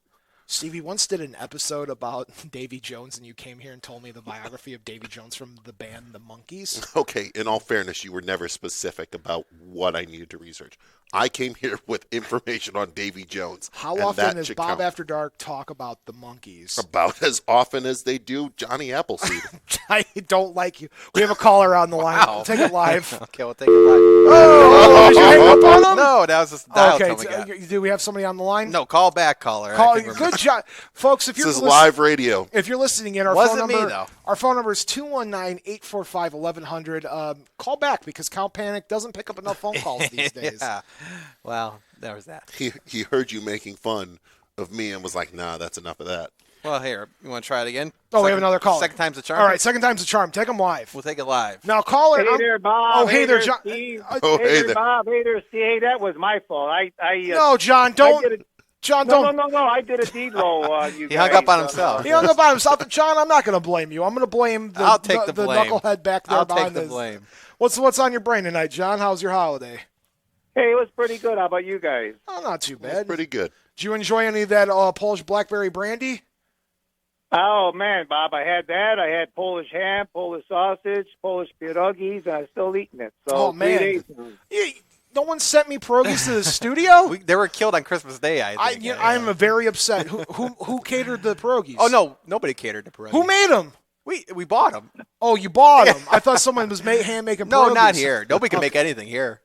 Stevie once did an episode about Davy Jones, and you came here and told me the biography of Davy Jones from the band The Monkees. Okay, in all fairness, you were never specific about what I needed to research. I came here with information on Davy Jones. How and often that does should Bob count. After Dark talk about the Monkees? About as often as they do Johnny Appleseed. I don't like you. We have a caller on the line. Wow. We'll take it live. Okay, we'll take it live. Oh, did you hang up on him? No, that was just dial Okay, tone again. do we have somebody on the line? No, call back, caller. Call, I can remember. good job, folks. If This you're is live radio. If you're listening in, our Wasn't phone me, number, though. our phone number is 219-845-1100. Call back because Count Panek doesn't pick up enough phone calls these days. Yeah. Well, there was that. He heard you making fun of me and was like, nah, that's enough of that. Well, here, you want to try it again? Oh, we have another caller. Second time's a charm. All right, second time's a charm. Take them live. We'll take it live. Now, caller. Hey there, Bob. Oh, hey there, John. Steve. Oh, hey there, there. Bob. Hey there, Steve. Hey, that was my fault. No, John, don't. John, don't. No. I did a deed roll on you He hung guys, up on himself. He hung up on himself. John, I'm not going to blame you. I'm going to blame the, I'll take the blame. knucklehead back there I'll take behind the this. blame. What's on your brain tonight, John? How's your holiday? Hey, it was pretty good. How about you guys? Oh, not too That's bad. pretty good. Did you enjoy any of that Polish blackberry brandy? Oh, man, Bob, I had that. I had Polish ham, Polish sausage, Polish pierogies, and I'm still eating it. So Oh, man. 3 days. No one sent me pierogies to the studio? They were killed on Christmas Day, I think. I'm very upset. Who catered the pierogies? Oh, no. Nobody catered to pierogies. Who made them? We bought them. Oh, you bought them. I thought someone was hand making pierogies. No, not here. Nobody can make anything here.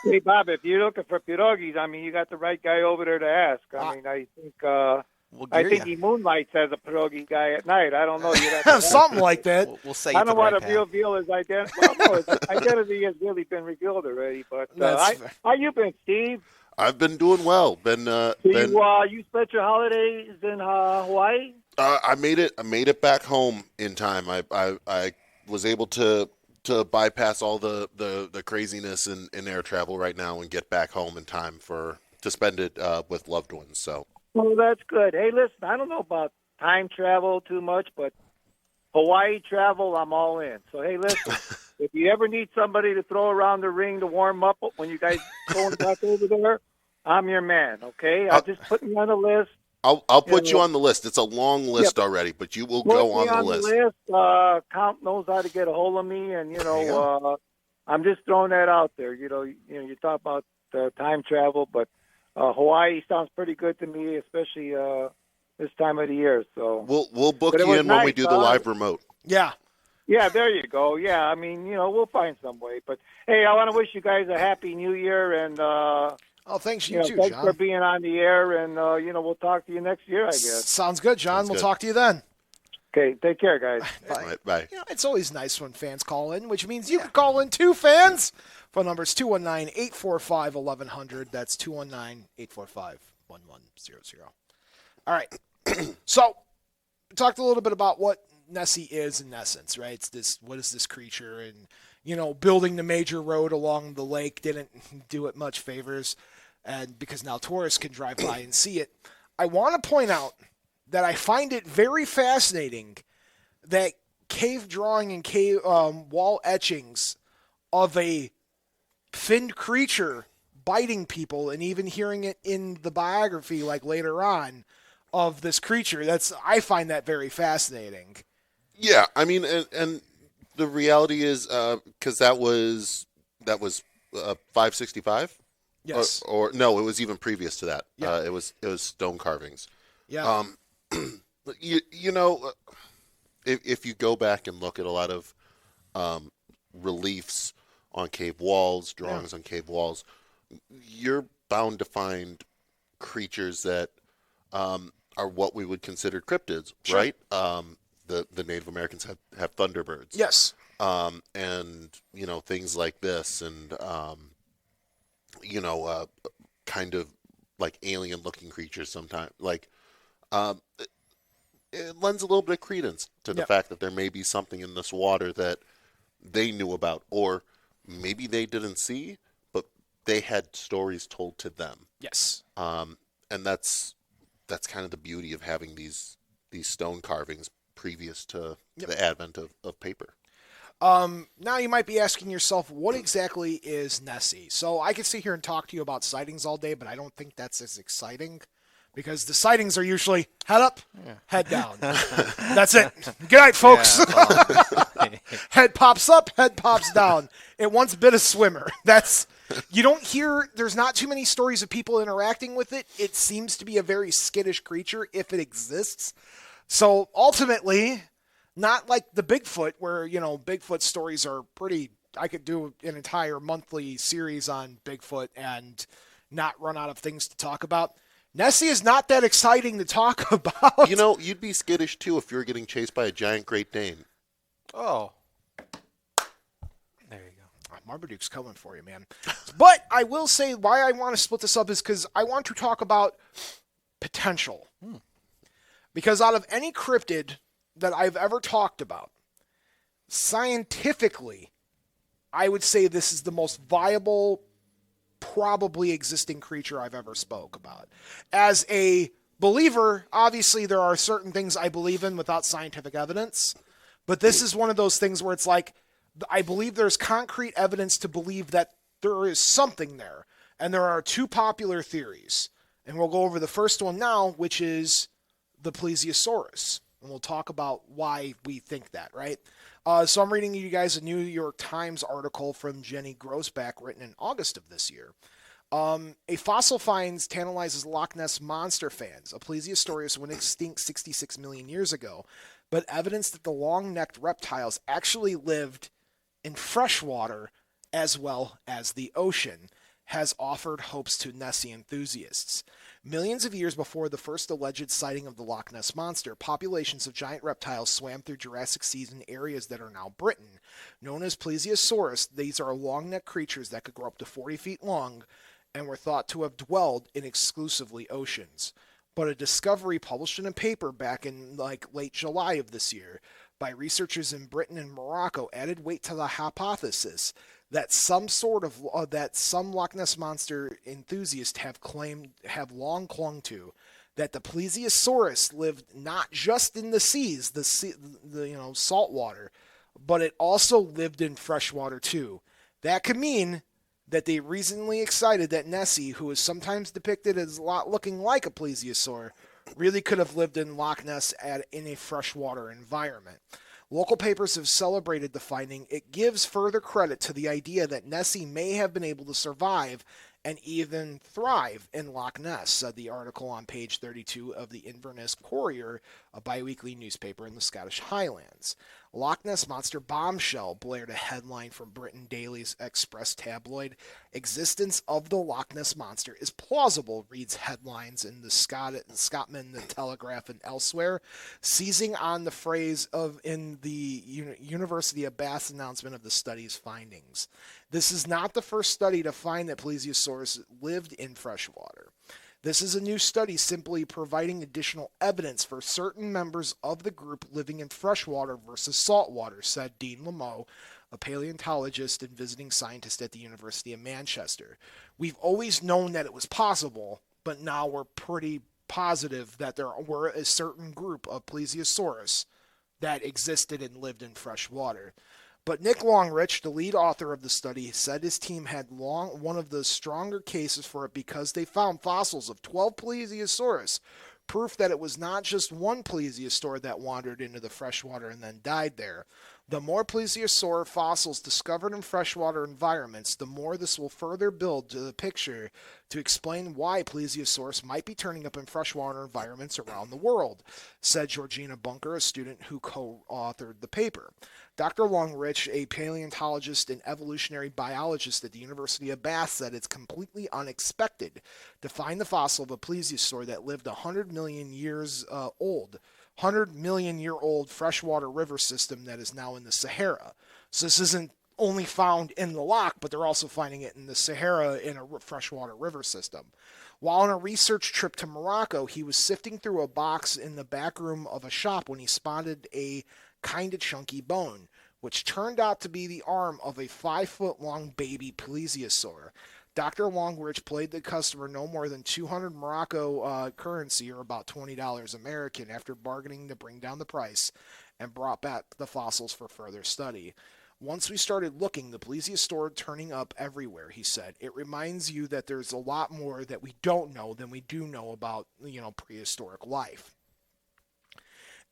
Hey, Bob, if you're looking for pierogies, I mean, you got the right guy over there to ask. I mean, I think We'll I gear think ya. he moonlights as a pierogi guy at night. I don't know. You'd have to ask. Something like that. We'll say I don't know right what to reveal his identity. Well, no, his identity has really been revealed already. But That's fair. how you been, Steve? I've been doing well. You spent your holidays in Hawaii? I made it back home in time. I was able to bypass all the craziness in air travel right now and get back home in time to spend it with loved ones. So. Well, that's good. Hey, listen, I don't know about time travel too much, but Hawaii travel, I'm all in. So, hey, listen, if you ever need somebody to throw around the ring to warm up when you guys going back over there, I'm your man, okay? I'll just put me on the list. I'll put you on the list. It's a long list already, but you will go on the list. Count knows how to get a hold of me, and There you go. I'm just throwing that out there. You talk about time travel, but Hawaii sounds pretty good to me, especially this time of the year. So We'll book But it you was in when we nice, do the huh? live remote. Yeah. yeah, there you go. Yeah, I mean, we'll find some way. But hey, I want to wish you guys a happy New Year, and Oh, thanks you too, thanks John. for being on the air, and we'll talk to you next year, I guess. Sounds good, John. Sounds We'll good. all talk to you then. Okay, take care, guys. All right, bye. It's always nice when fans call in, which means you can call in too, fans. Phone number is 219-845-1100. That's 219-845-1100. All right. So, we talked a little bit about what Nessie is in essence, right? What is this creature? And, building the major road along the lake didn't do it much favors, and because now tourists can drive by and see it. I want to point out that I find it very fascinating that cave drawing and cave wall etchings of a finned creature biting people, and even hearing it in the biography, like later on, of this creature. I find that very fascinating. Yeah, I mean, and the reality is, because that was 565. Yes. Or no, it was even previous to that. Yeah. It was stone carvings. Yeah. You know, if you go back and look at a lot of reliefs on cave walls, drawings on cave walls, you're bound to find creatures that are what we would consider cryptids, Sure. right? The Native Americans have thunderbirds. Yes. And you know, things like this, and you know, kind of like alien-looking creatures sometimes. Like, it lends a little bit of credence to the fact that there may be something in this water that they knew about, or maybe they didn't see, but they had stories told to them. Yes. And that's kind of the beauty of having these stone carvings previous to the advent of paper. Now you might be asking yourself, what exactly is Nessie? So I could sit here and talk to you about sightings all day, but I don't think that's as exciting because the sightings are usually head up, head down. That's it. Good night, folks. Head pops up, head pops down. It once bit a swimmer. You don't hear, there's not too many stories of people interacting with it. It seems to be a very skittish creature if it exists. So ultimately, not like the Bigfoot where, you know, Bigfoot stories are pretty, I could do an entire monthly series on Bigfoot and not run out of things to talk about. Nessie is not that exciting to talk about. You know, you'd be skittish too if you were getting chased by a giant Great Dane. Oh. There you go. Marmaduke's coming for you, man. But I will say why I want to split this up is because I want to talk about potential. Because out of any cryptid that I've ever talked about, scientifically, I would say this is the most viable, probably existing creature I've ever spoke about. As a believer, obviously there are certain things I believe in without scientific evidence, but this is one of those things where it's like, I believe there's concrete evidence to believe that there is something there. And there are two popular theories. And we'll go over the first one now, which is the Plesiosaurus. And we'll talk about why we think that, right? So I'm reading you guys a New York Times article from Jenny Grossback written in August of this year. A fossil finds tantalizes Loch Ness monster fans. A Plesiosaurus went extinct 66 million years ago, but evidence that the long-necked reptiles actually lived in freshwater as well as the ocean has offered hopes to Nessie enthusiasts. Millions of years before the first alleged sighting of the Loch Ness monster, populations of giant reptiles swam through Jurassic seas in areas that are now Britain. Known as Plesiosaurus, these are long-necked creatures that could grow up to 40 feet long and were thought to have dwelled in exclusively oceans. But a discovery published in a paper back in late July of this year by researchers in Britain and Morocco added weight to the hypothesis that some Loch Ness monster enthusiasts have long clung to, that the Plesiosaurus lived not just in the seas, the salt water, but it also lived in freshwater too. That could mean that they reasonably excited that Nessie, who is sometimes depicted as a lot looking like a plesiosaur, really could have lived in Loch Ness in a freshwater environment. Local papers have celebrated the finding. It gives further credit to the idea that Nessie may have been able to survive and even thrive in Loch Ness, said the article on page 32 of the Inverness Courier, a biweekly newspaper in the Scottish Highlands. Loch Ness monster bombshell blared a headline from Britain Daily's Express tabloid. Existence of the Loch Ness monster is plausible, reads headlines in the Scotman, the Telegraph, and elsewhere, seizing on the phrase in the University of Bath's announcement of the study's findings. This is not the first study to find that Plesiosaurus lived in freshwater. This is a new study simply providing additional evidence for certain members of the group living in freshwater versus saltwater, said Dean Lameau, a paleontologist and visiting scientist at the University of Manchester. We've always known that it was possible, but now we're pretty positive that there were a certain group of Plesiosaurus that existed and lived in freshwater. But Nick Longrich, the lead author of the study, said his team had one of the stronger cases for it because they found fossils of 12 Plesiosaurus proof that it was not just one plesiosaur that wandered into the freshwater and then died there. The more plesiosaur fossils discovered in freshwater environments, the more this will further build to the picture to explain why plesiosaurs might be turning up in freshwater environments around the world, said Georgina Bunker, a student who co-authored the paper. Dr. Longrich, a paleontologist and evolutionary biologist at the University of Bath, said it's completely unexpected to find the fossil of a plesiosaur that lived 100 million years old. 100-million-year-old freshwater river system that is now in the Sahara. So this isn't only found in the loch, but they're also finding it in the Sahara in a freshwater river system. While on a research trip to Morocco, he was sifting through a box in the back room of a shop when he spotted a kind of chunky bone, which turned out to be the arm of a 5-foot-long baby plesiosaur. Dr. Longrich paid the customer no more than 200 Morocco currency, or about $20 American, after bargaining to bring down the price, and brought back the fossils for further study. Once we started looking, the plesiosaur turning up everywhere, he said. It reminds you that there's a lot more that we don't know than we do know about, prehistoric life.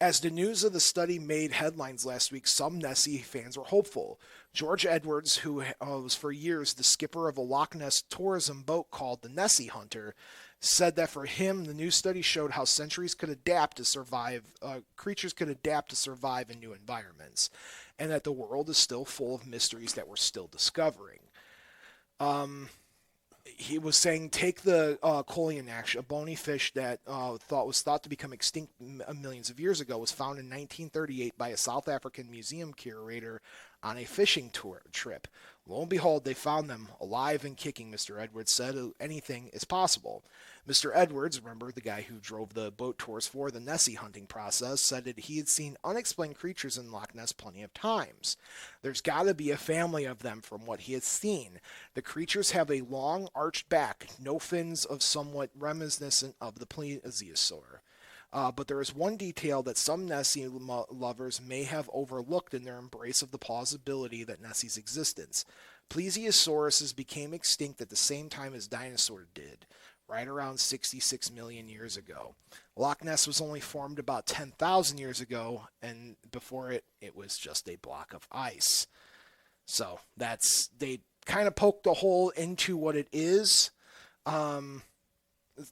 As the news of the study made headlines last week, some Nessie fans were hopeful. George Edwards, who was for years the skipper of a Loch Ness tourism boat called the Nessie Hunter, said that for him, the new study showed how creatures could adapt to survive in new environments, and that the world is still full of mysteries that we're still discovering. He was saying, take the Kolyanak, a bony fish that was thought to become extinct millions of years ago, was found in 1938 by a South African museum curator on a fishing trip. Lo and behold, they found them alive and kicking, Mr. Edwards said. Anything is possible. Mr. Edwards, remember the guy who drove the boat tours for the Nessie hunting process, said that he had seen unexplained creatures in Loch Ness plenty of times. There's got to be a family of them from what he had seen. The creatures have a long arched back, no fins, of somewhat reminiscent of the plesiosaur. But there is one detail that some Nessie lovers may have overlooked in their embrace of the plausibility that Nessie's existence. Plesiosauruses became extinct at the same time as dinosaurs did, right around 66 million years ago. Loch Ness was only formed about 10,000 years ago, and before it was just a block of ice. So they kind of poked a hole into what it is.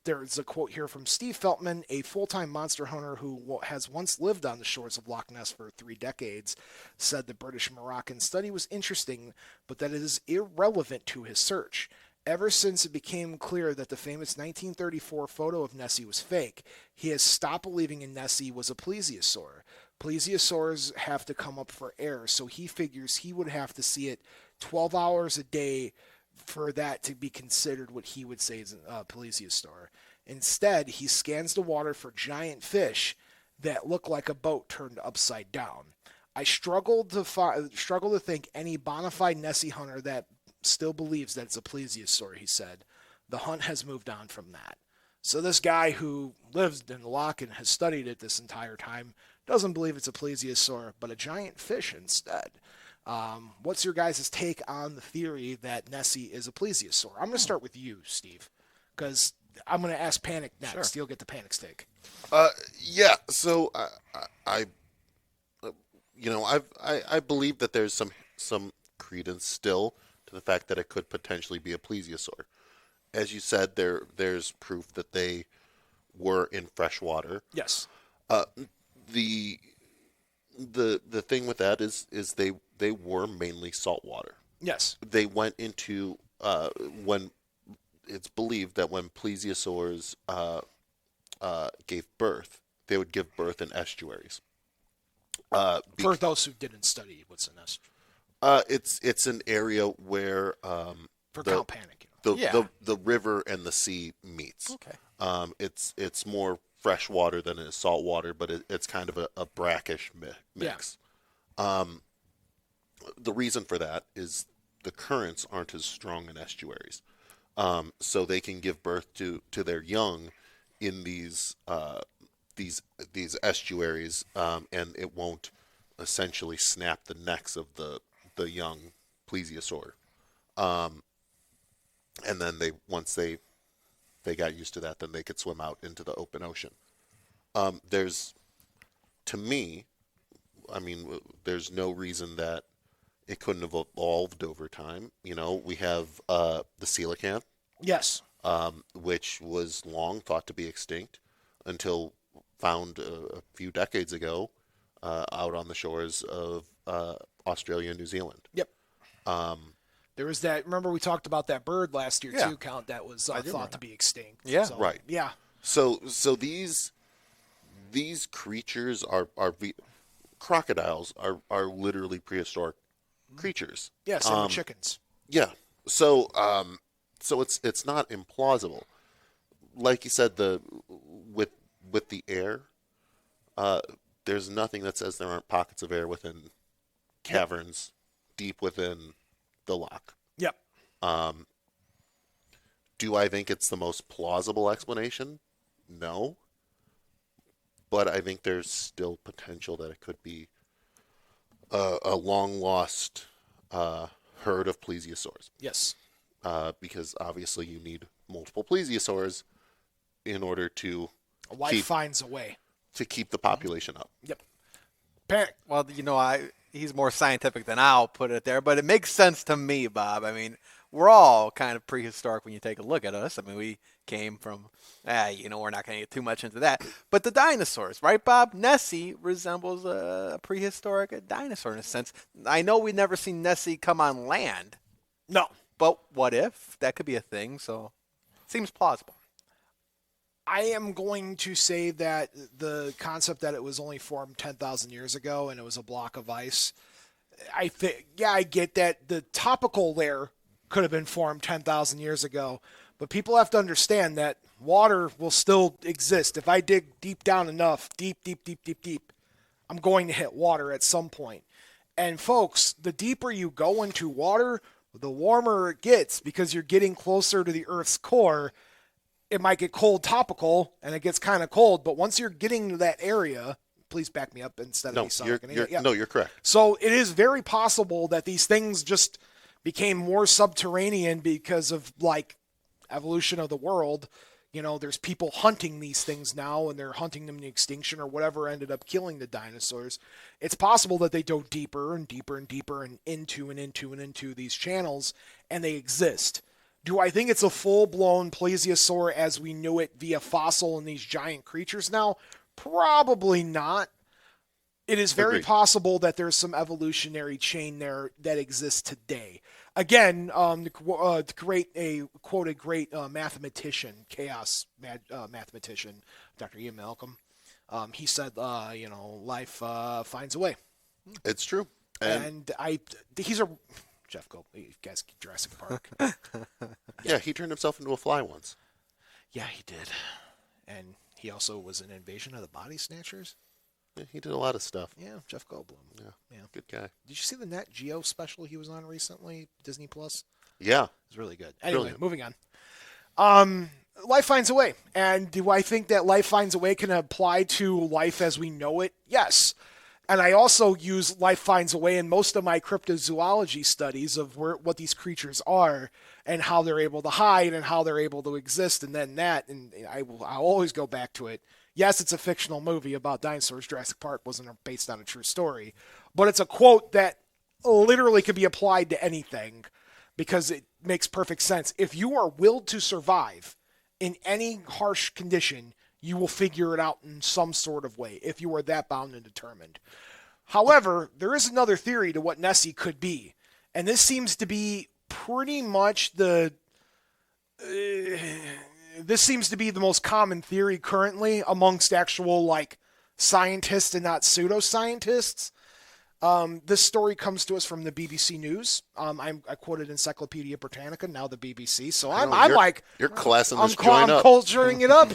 There's a quote here from Steve Feltman, a full-time monster hunter who has once lived on the shores of Loch Ness for 3 decades, said the British-Moroccan study was interesting, but that it is irrelevant to his search. Ever since it became clear that the famous 1934 photo of Nessie was fake, he has stopped believing in Nessie was a plesiosaur. Plesiosaurs have to come up for air, so he figures he would have to see it 12 hours a day for that to be considered what he would say is a plesiosaur. Instead, he scans the water for giant fish that look like a boat turned upside down. I struggle to think any bona fide Nessie hunter that still believes that it's a plesiosaur, he said. The hunt has moved on from that. So this guy who lives in the loch and has studied it this entire time doesn't believe it's a plesiosaur, but a giant fish instead. What's your guys' take on the theory that Nessie is a plesiosaur? I'm going to start with you, Steve, because I'm going to ask Panek next. Sure. You'll get the Panek's take. Yeah. So I believe that there's some credence still to the fact that it could potentially be a plesiosaur. As you said, there's proof that they were in fresh water. Yes. The thing with that is they were mainly saltwater. Yes. They went into when it's believed that when plesiosaurs gave birth, they would give birth in estuaries. For those who didn't study what's an estuary. It's an area where for Count Panek, the river and the sea meets. Okay. It's more fresh water than it is salt water, but it's kind of a brackish mix. Yeah. The reason for that is the currents aren't as strong in estuaries, so they can give birth to their young in these estuaries, and it won't essentially snap the necks of the young plesiosaur. And then once they got used to that, then they could swim out into the open ocean. There's, to me, I mean, there's no reason that it couldn't have evolved over time. You know, we have the coelacanth, Yes. which was long thought to be extinct until found a few decades ago out on the shores of Australia and New Zealand. Yep. There was that. Remember, we talked about that bird last year Yeah. too, Count, that was I do thought remember. to be extinct. Yeah. So, Right. Yeah. So these creatures are crocodiles are literally prehistoric creatures. Yeah. Same with chickens. Yeah. So so it's not implausible. Like you said, with the air, there's nothing that says there aren't pockets of air within caverns deep within the loch. Yep. Do I think it's the most plausible explanation? No. But I think there's still potential that it could be a long lost herd of plesiosaurs. Yes. Because obviously you need multiple plesiosaurs in order to Life finds a way. keep the population up. Yep. Panic. Well, you know, he's more scientific than I'll put it there, but it makes sense to me, Bob. I mean, we're all kind of prehistoric when you take a look at us. I mean, we came from, you know, we're not going to get too much into that. But the dinosaurs, right, Bob? Nessie resembles a prehistoric dinosaur in a sense. I know we've never seen Nessie come on land, No. but what if? That could be a thing, so seems plausible. I am going to say that the concept that it was only formed 10,000 years ago and it was a block of ice, I think, yeah, I get that the topical layer could have been formed 10,000 years ago, but people have to understand that water will still exist. If I dig deep down enough, deep, I'm going to hit water at some point. And folks, the deeper you go into water, the warmer it gets because you're getting closer to the Earth's core. It might get cold topical, and it gets kind of cold, but once you're getting to that area, please back me up instead of No, me sounding. you're correct. So it is very possible that these things just became more subterranean because of like evolution of the world. You know, there's people hunting these things now, and they're hunting them to extinction or whatever ended up killing the dinosaurs. It's possible that they dove deeper and deeper and deeper and into these channels, and they exist. Do I think it's a full-blown plesiosaur as we knew it via fossil and these giant creatures now? Probably not. It is very Agreed. possible that there's some evolutionary chain there that exists today. Again, to quote a great mathematician, mathematician, Dr. Ian Malcolm, he said, life finds a way. It's true. And He's a Jeff Gold. You guys, Jurassic Park. yeah, he turned himself into a fly once. Yeah, he did. And he also was in Invasion of the Body Snatchers. Yeah, he did a lot of stuff. Yeah, Jeff Goldblum. Yeah, good guy. Did you see the Nat Geo special he was on recently, Disney Plus? Yeah. It was really good. Anyway, Brilliant. moving on. Life finds a way. And do I think that life finds a way can apply to life as we know it? Yes. And I also use life finds a way in most of my cryptozoology studies of what these creatures are and how they're able to hide and how they're able to exist. And then I'll always go back to it. Yes, it's a fictional movie about dinosaurs. Jurassic Park wasn't based on a true story. But it's a quote that literally could be applied to anything because it makes perfect sense. If you are willed to survive in any harsh condition, you will figure it out in some sort of way if you are that bound and determined. However, there is another theory to what Nessie could be. And this seems to be pretty much this seems to be the most common theory currently amongst actual scientists and not pseudoscientists. This story comes to us from the BBC News. I quoted Encyclopedia Britannica, now the BBC. So you're classing this I'm joint up. culturing it up.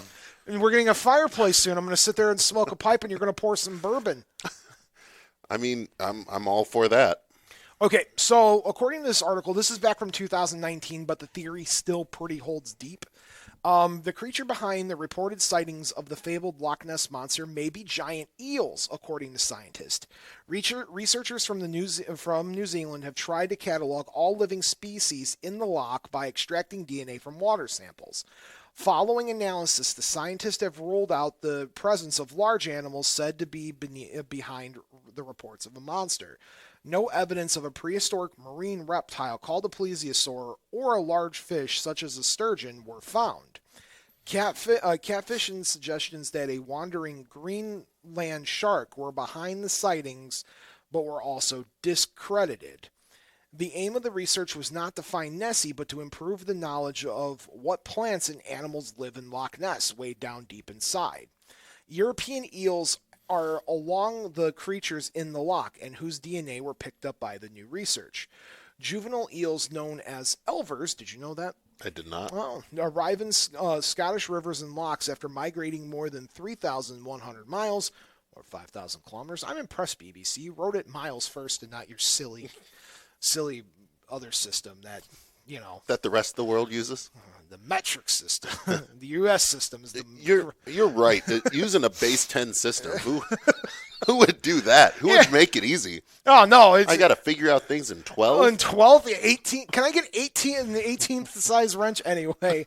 And we're getting a fireplace soon. I'm going to sit there and smoke a pipe, and you're going to pour some bourbon. I mean, I'm all for that. Okay, so according to this article, this is back from 2019, but the theory still pretty holds deep. The creature behind the reported sightings of the fabled Loch Ness monster may be giant eels, according to scientists. Researchers from New Zealand have tried to catalog all living species in the loch by extracting DNA from water samples. Following analysis, the scientists have ruled out the presence of large animals said to be behind the reports of a monster. No evidence of a prehistoric marine reptile called a plesiosaur or a large fish such as a sturgeon were found. Catfishing suggestions that a wandering Greenland shark were behind the sightings but were also discredited. The aim of the research was not to find Nessie, but to improve the knowledge of what plants and animals live in Loch Ness, way down deep inside. European eels are along the creatures in the loch and whose DNA were picked up by the new research. Juvenile eels known as elvers, did you know that? I did not. Well, arrive in Scottish rivers and lochs after migrating more than 3,100 miles, or 5,000 kilometers. I'm impressed, BBC. You wrote it miles first and not your silly other system that, That the rest of the world uses? The metric system. The U.S. system is the... You're right. Using a base 10 system, who would do that? Who would make it easy? Oh, no. I got to figure out things in 12? In 12? 18? Can I get 18 in the 18th size wrench? Anyway.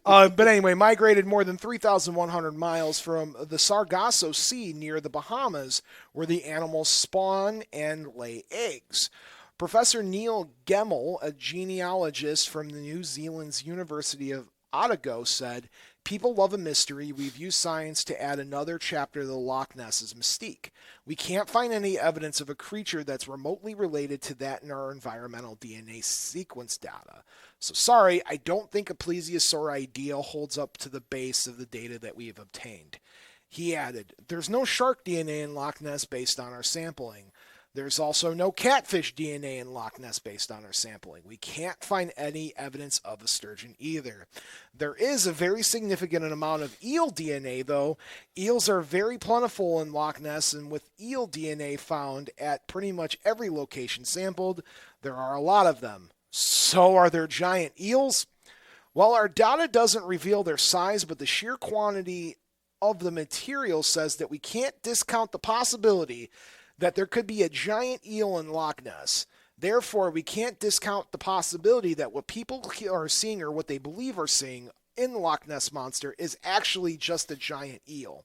But anyway, migrated more than 3,100 miles from the Sargasso Sea near the Bahamas, where the animals spawn and lay eggs. Professor Neil Gemmell, a genealogist from the New Zealand's University of Otago, said, "People love a mystery. We've used science to add another chapter to the Loch Ness's mystique. We can't find any evidence of a creature that's remotely related to that in our environmental DNA sequence data. So sorry, I don't think a plesiosaur idea holds up to the base of the data that we have obtained." He added, "There's no shark DNA in Loch Ness based on our sampling. There's also no catfish DNA in Loch Ness based on our sampling. We can't find any evidence of a sturgeon either. There is a very significant amount of eel DNA, though. Eels are very plentiful in Loch Ness, and with eel DNA found at pretty much every location sampled, there are a lot of them. So are there giant eels? While our data doesn't reveal their size, but the sheer quantity of the material says that we can't discount the possibility that there could be a giant eel in Loch Ness. Therefore, we can't discount the possibility that what people are seeing or what they believe are seeing in the Loch Ness Monster is actually just a giant eel.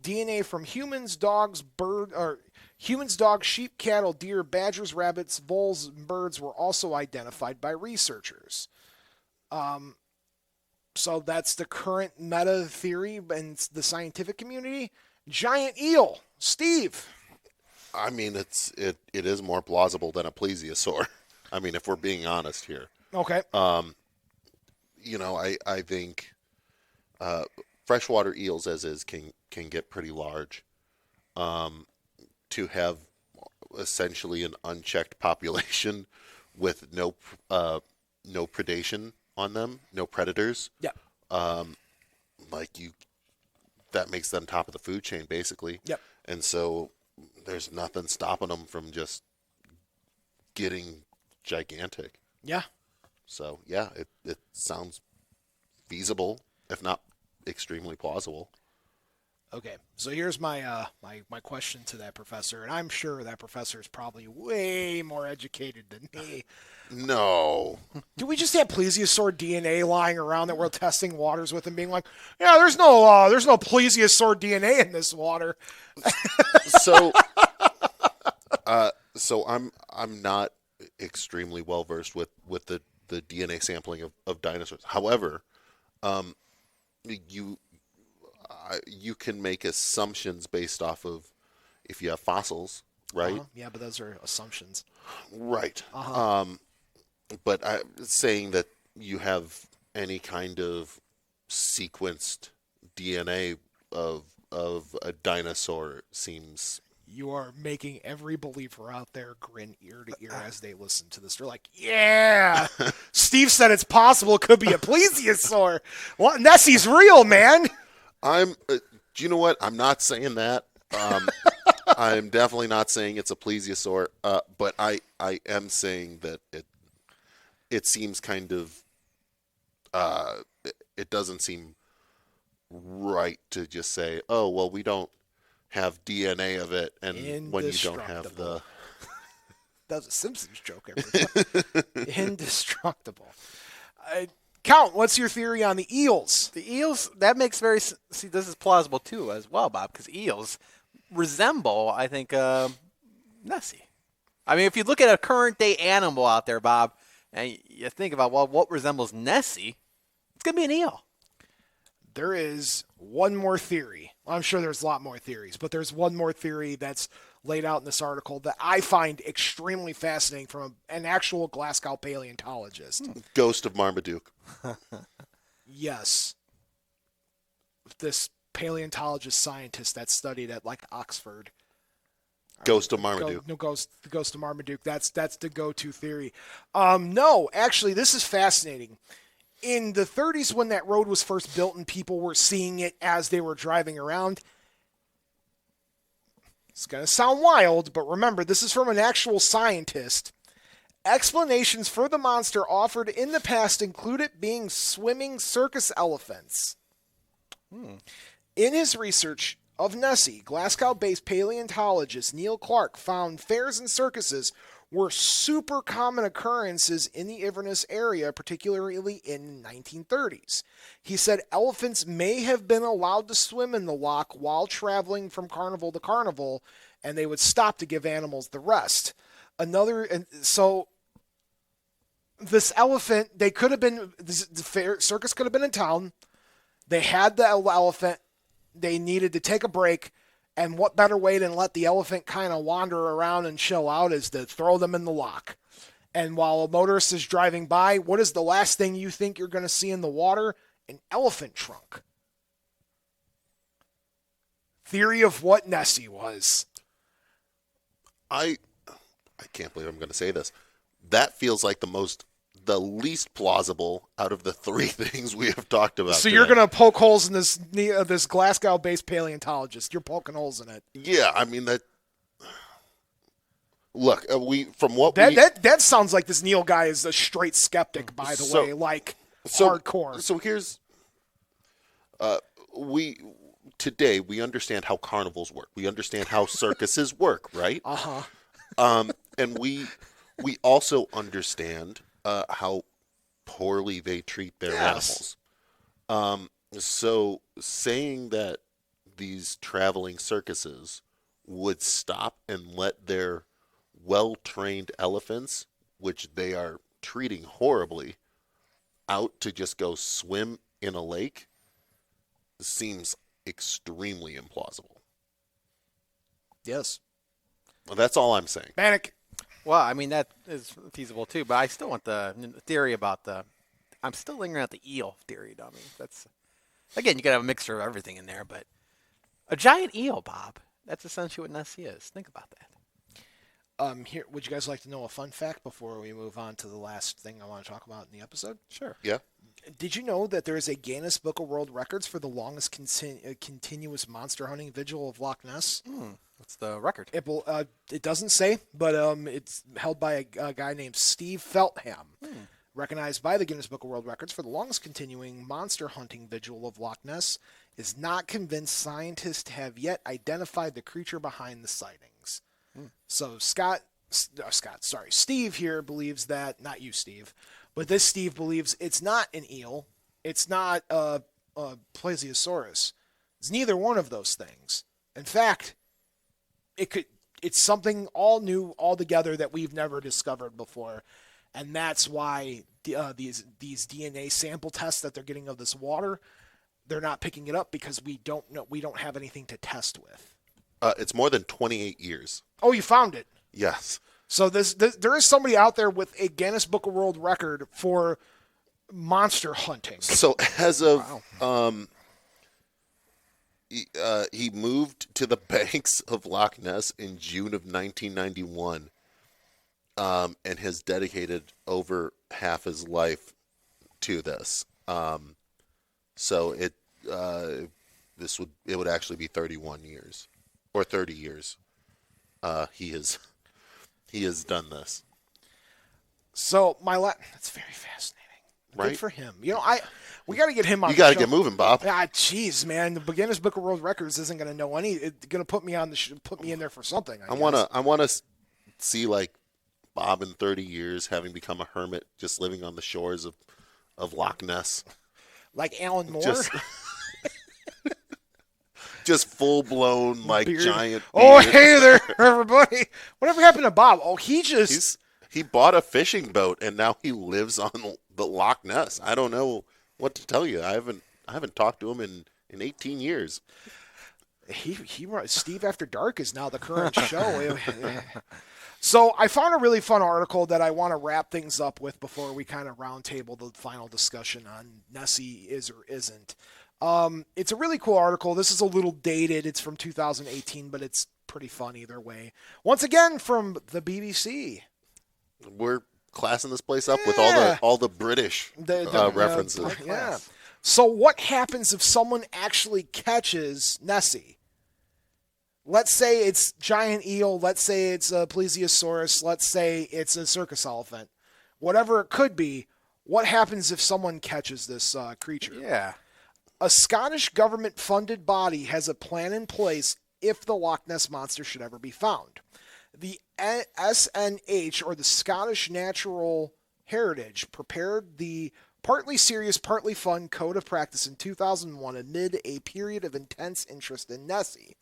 DNA from humans, dogs, sheep, cattle, deer, badgers, rabbits, voles, and birds were also identified by researchers. So that's the current meta theory in the scientific community. Giant eel. Steve. I mean, it is more plausible than a plesiosaur. I mean, if we're being honest here. Okay. I think freshwater eels as is can get pretty large. To have essentially an unchecked population with no predation on them, no predators. Yeah. That makes them top of the food chain basically. Yep. And so there's nothing stopping them from just getting gigantic. Yeah. So, yeah, it sounds feasible, if not extremely plausible. Okay, so here's my my question to that professor, and I'm sure that professor is probably way more educated than me. No. Do we just have plesiosaur DNA lying around that we're testing waters with and being like, yeah, there's no plesiosaur DNA in this water? So I'm not extremely well versed with the DNA sampling of dinosaurs. However, you can make assumptions based off of if you have fossils, right? Yeah, but those are assumptions. Right. But saying that you have any kind of sequenced DNA of a dinosaur seems... You are making every believer out there grin ear to ear as they listen to this. They're like, yeah, Steve said it's possible it could be a plesiosaur. Well, Nessie's real, man. Do you know what? I'm not saying that. I'm definitely not saying it's a plesiosaur, but I am saying that it seems kind of, it doesn't seem right to just say, oh, well, we don't have DNA of it, and when you don't have the... That was a Simpsons joke. Indestructible. Count, what's your theory on the eels? The eels, that makes see, this is plausible too as well, Bob, because eels resemble, I think, Nessie. I mean, if you look at a current day animal out there, Bob, and you think about, well, what resembles Nessie, it's going to be an eel. There is one more theory. I'm sure there's a lot more theories, but there's one more theory that's laid out in this article that I find extremely fascinating from an actual Glasgow paleontologist. Ghost of Marmaduke. Yes. This paleontologist scientist that studied at like Oxford. Ghost of Marmaduke. The ghost of Marmaduke. That's the go-to theory. No, actually, this is fascinating. In the 30s, when that road was first built and people were seeing it as they were driving around, it's going to sound wild, but remember, this is from an actual scientist. Explanations for the monster offered in the past include it being swimming circus elephants. In his research of Nessie, Glasgow-based paleontologist Neil Clark found fairs and circuses were super common occurrences in the Inverness area, particularly in the 1930s. He said elephants may have been allowed to swim in the loch while traveling from carnival to carnival, and they would stop to give animals the rest. So this elephant, they could have been, the circus could have been in town. They had the elephant. They needed to take a break. And what better way than let the elephant kind of wander around and chill out is to throw them in the loch. And while a motorist is driving by, what is the last thing you think you're going to see in the water? An elephant trunk. Theory of what Nessie was. I can't believe I'm going to say this. That feels like the least plausible out of the three things we have talked about. So today. you're going to poke holes in this Glasgow-based paleontologist. You're poking holes in it. Yeah, I mean that. Look, that sounds like this Neil guy is a straight skeptic. By the way, hardcore. So here's, today we understand how carnivals work. We understand how circuses work, right? And we also understand how poorly they treat their animals. So saying that these traveling circuses would stop and let their well-trained elephants, which they are treating horribly, out to just go swim in a lake seems extremely implausible. Yes. Well, that's all I'm saying. Panek. Well, I mean, that is feasible too, but I still want the theory about I'm still lingering at the eel theory, dummy. That's, again, you got to have a mixture of everything in there, but a giant eel, Bob, that's essentially what Nessie is. Think about that. Here, would you guys like to know a fun fact before we move on to the last thing I want to talk about in the episode? Sure. Yeah. Did you know that there is a Guinness Book of World Records for the longest continuous monster hunting vigil of Loch Ness? What's the record? It doesn't say, but it's held by a guy named Steve Feltham, recognized by the Guinness Book of World Records for the longest continuing monster hunting vigil of Loch Ness. Is not convinced scientists have yet identified the creature behind the sightings. So Steve here believes that, not you, Steve, but this Steve believes it's not an eel. It's not a Plesiosaurus. It's neither one of those things. In fact, it's something all new altogether that we've never discovered before. And that's why these DNA sample tests that they're getting of this water, they're not picking it up because we don't have anything to test with. It's more than 28 years. Oh, you found it. Yes. So there is somebody out there with a Guinness Book of World Record for monster hunting. So as of he moved to the banks of Loch Ness in June of 1991, and has dedicated over half his life to this. So it would actually be 31 years or 30 years. He has done this. So that's very fascinating. Right? Good for him. We got to get him on. You got to the get show. moving, Bob. Jeez, man, the Guinness Book of World Records isn't going to know any. It's going to put me on put me in there for something. I want to see like Bob in 30 years having become a hermit, just living on the shores of Loch Ness. Like Alan Moore? Just full-blown, like, Beard. giant Oh, beard. hey there, everybody. Whatever happened to Bob? Oh, He bought a fishing boat, and now he lives on the Loch Ness. I don't know what to tell you. I haven't talked to him in 18 years. Steve After Dark is now the current show. So I found a really fun article that I want to wrap things up with before we kind of roundtable the final discussion on Nessie is or isn't. It's a really cool article. This is a little dated. It's from 2018, but it's pretty fun either way. Once again, from the BBC. We're classing this place up with all the British references. Yeah. So what happens if someone actually catches Nessie? Let's say it's giant eel. Let's say it's a Plesiosaurus. Let's say it's a circus elephant. Whatever it could be, what happens if someone catches this creature? Yeah. A Scottish government-funded body has a plan in place if the Loch Ness Monster should ever be found. The SNH, or the Scottish Natural Heritage, prepared the partly serious, partly fun Code of Practice in 2001 amid a period of intense interest in Nessie.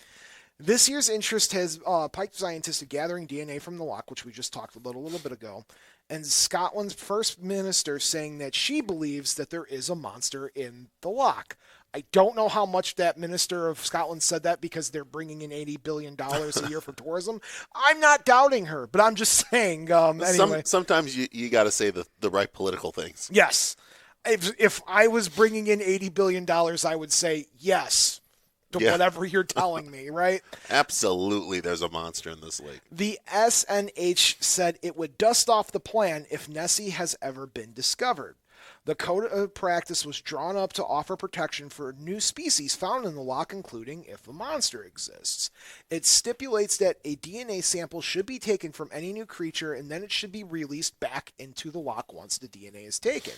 This year's interest has piqued scientists gathering DNA from the loch, which we just talked about a little bit ago, and Scotland's first minister saying that she believes that there is a monster in the loch. I don't know how much that minister of Scotland said that because they're bringing in $80 billion a year for tourism. I'm not doubting her, but I'm just saying. Anyway. Sometimes you got to say the right political things. Yes. If I was bringing in $80 billion, I would say yes to whatever you're telling me, right? Absolutely, there's a monster in this lake. The SNH said it would dust off the plan if Nessie has ever been discovered. The Code of Practice was drawn up to offer protection for new species found in the loch, including if a monster exists. It stipulates that a DNA sample should be taken from any new creature, and then it should be released back into the loch once the DNA is taken.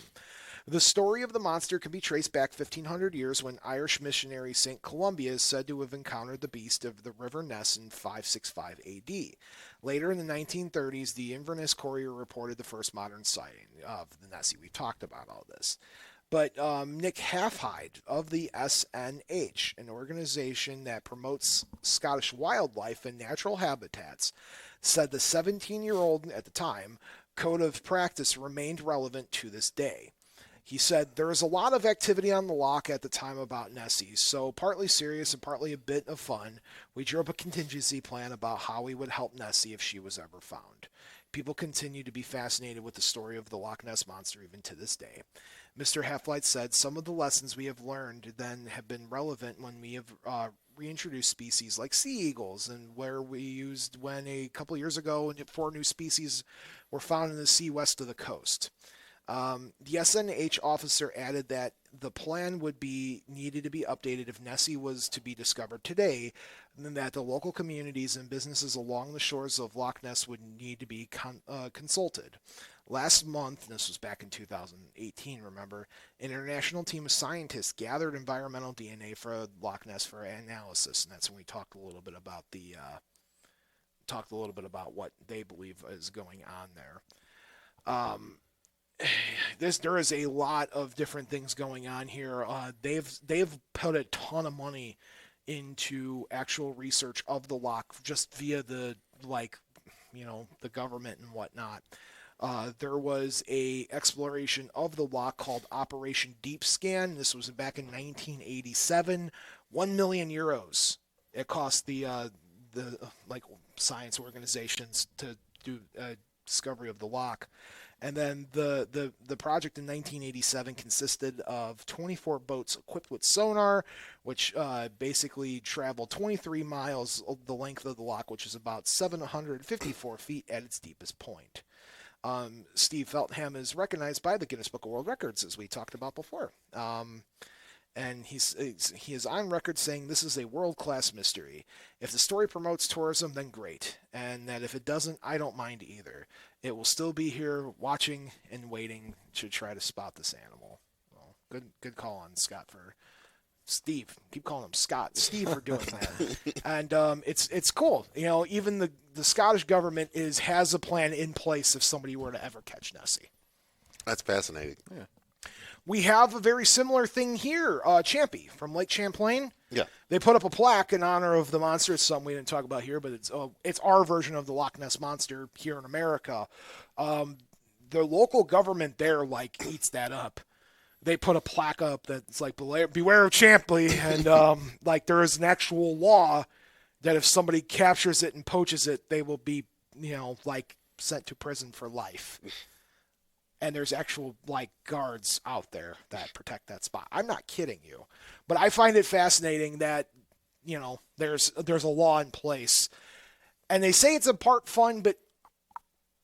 The story of the monster can be traced back 1,500 years when Irish missionary St. Columba is said to have encountered the beast of the River Ness in 565 AD. Later in the 1930s, the Inverness Courier reported the first modern sighting of the Nessie. We talked about all this. But Nick Halfhide of the SNH, an organization that promotes Scottish wildlife and natural habitats, said the 17-year-old at the time Code of Practice remained relevant to this day. He said, there was a lot of activity on the loch at the time about Nessie, so partly serious and partly a bit of fun, we drew up a contingency plan about how we would help Nessie if she was ever found. People continue to be fascinated with the story of the Loch Ness Monster even to this day. Mr. Halflight said, some of the lessons we have learned then have been relevant when we have reintroduced species like sea eagles, and where we used when a couple years ago 4 new species were found in the sea west of the coast. The SNH officer added that the plan would be needed to be updated if Nessie was to be discovered today, and that the local communities and businesses along the shores of Loch Ness would need to be consulted. Last month, and this was back in 2018, remember, an international team of scientists gathered environmental DNA for Loch Ness for analysis, and that's when we talked a little bit about what they believe is going on there. There is a lot of different things going on here. They've put a ton of money into actual research of the loch just via the government and whatnot. There was a exploration of the loch called Operation Deep Scan. This was back in 1987. 1 million euros. It cost the science organizations to do a discovery of the loch. And then the project in 1987 consisted of 24 boats equipped with sonar, which basically traveled 23 miles the length of the loch, which is about 754 feet at its deepest point. Steve Feltham is recognized by the Guinness Book of World Records, as we talked about before. And he is on record saying this is a world-class mystery. If the story promotes tourism, then great. And that if it doesn't, I don't mind either. It will still be here watching and waiting to try to spot this animal. Well, good call on Scott for Steve. Keep calling him Scott. Steve for doing that. And it's cool. Even the Scottish government has a plan in place if somebody were to ever catch Nessie. That's fascinating. Yeah. We have a very similar thing here. Champy from Lake Champlain. Yeah. They put up a plaque in honor of the monster. It's something we didn't talk about here, but it's our version of the Loch Ness monster here in America. The local government there eats that up. They put a plaque up that's like beware of Champy, and there is an actual law that if somebody captures it and poaches it, they will be sent to prison for life. And there's actual guards out there that protect that spot. I'm not kidding you, but I find it fascinating that there's a law in place, and they say it's a part fun, but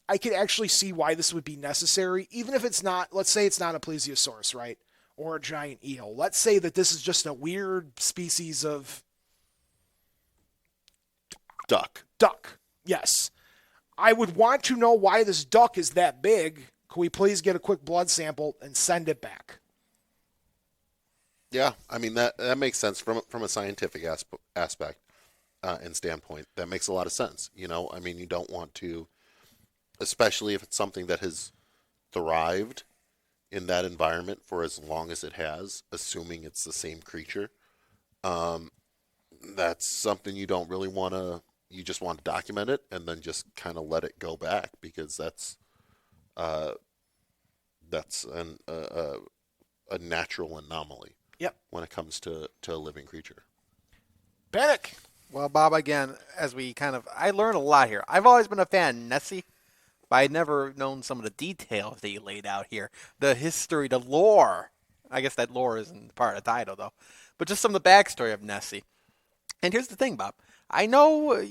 I could actually see why this would be necessary, even if it's not. Let's say it's not a plesiosaurus, right, or a giant eel. Let's say that this is just a weird species of Duck. Yes, I would want to know why this duck is that big. Can we please get a quick blood sample and send it back? Yeah, I mean that makes sense from a scientific aspect and standpoint. That makes a lot of sense. I mean, you don't want to, especially if it's something that has thrived in that environment for as long as it has, assuming it's the same creature. That's something you don't really want to. You just want to document it and then just kind of let it go back, because that's a natural anomaly. Yep. When it comes to a living creature. Panek. Well, Bob, again, I learned a lot here. I've always been a fan of Nessie, but I'd never known some of the details that you laid out here. The history, the lore. I guess that lore isn't part of the title, though. But just some of the backstory of Nessie. And here's the thing, Bob. I know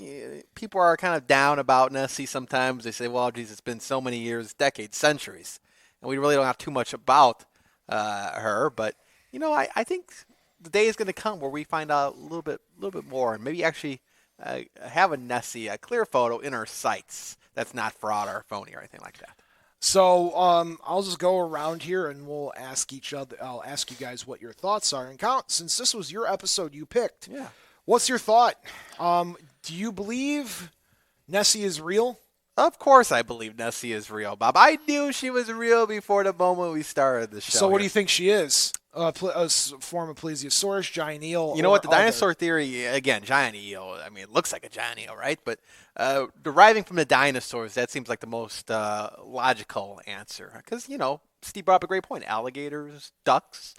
people are kind of down about Nessie sometimes. They say, well, geez, it's been so many years, decades, centuries, and we really don't have too much about her. But, I think the day is going to come where we find out a little bit more, and maybe actually have a Nessie, a clear photo in our sights that's not fraud or phony or anything like that. So I'll just go around here and we'll ask each other. I'll ask you guys what your thoughts are. And Count, since this was your episode you picked, Yeah. What's your thought? Do you believe Nessie is real? Of course I believe Nessie is real, Bob. I knew she was real before the moment we started the show. So what do you think she is? A form of Plesiosaurus, giant eel? You know what? The dinosaur theory, again, giant eel. I mean, it looks like a giant eel, right? But deriving from the dinosaurs, that seems like the most logical answer. Because, Steve brought up a great point. Alligators, ducks,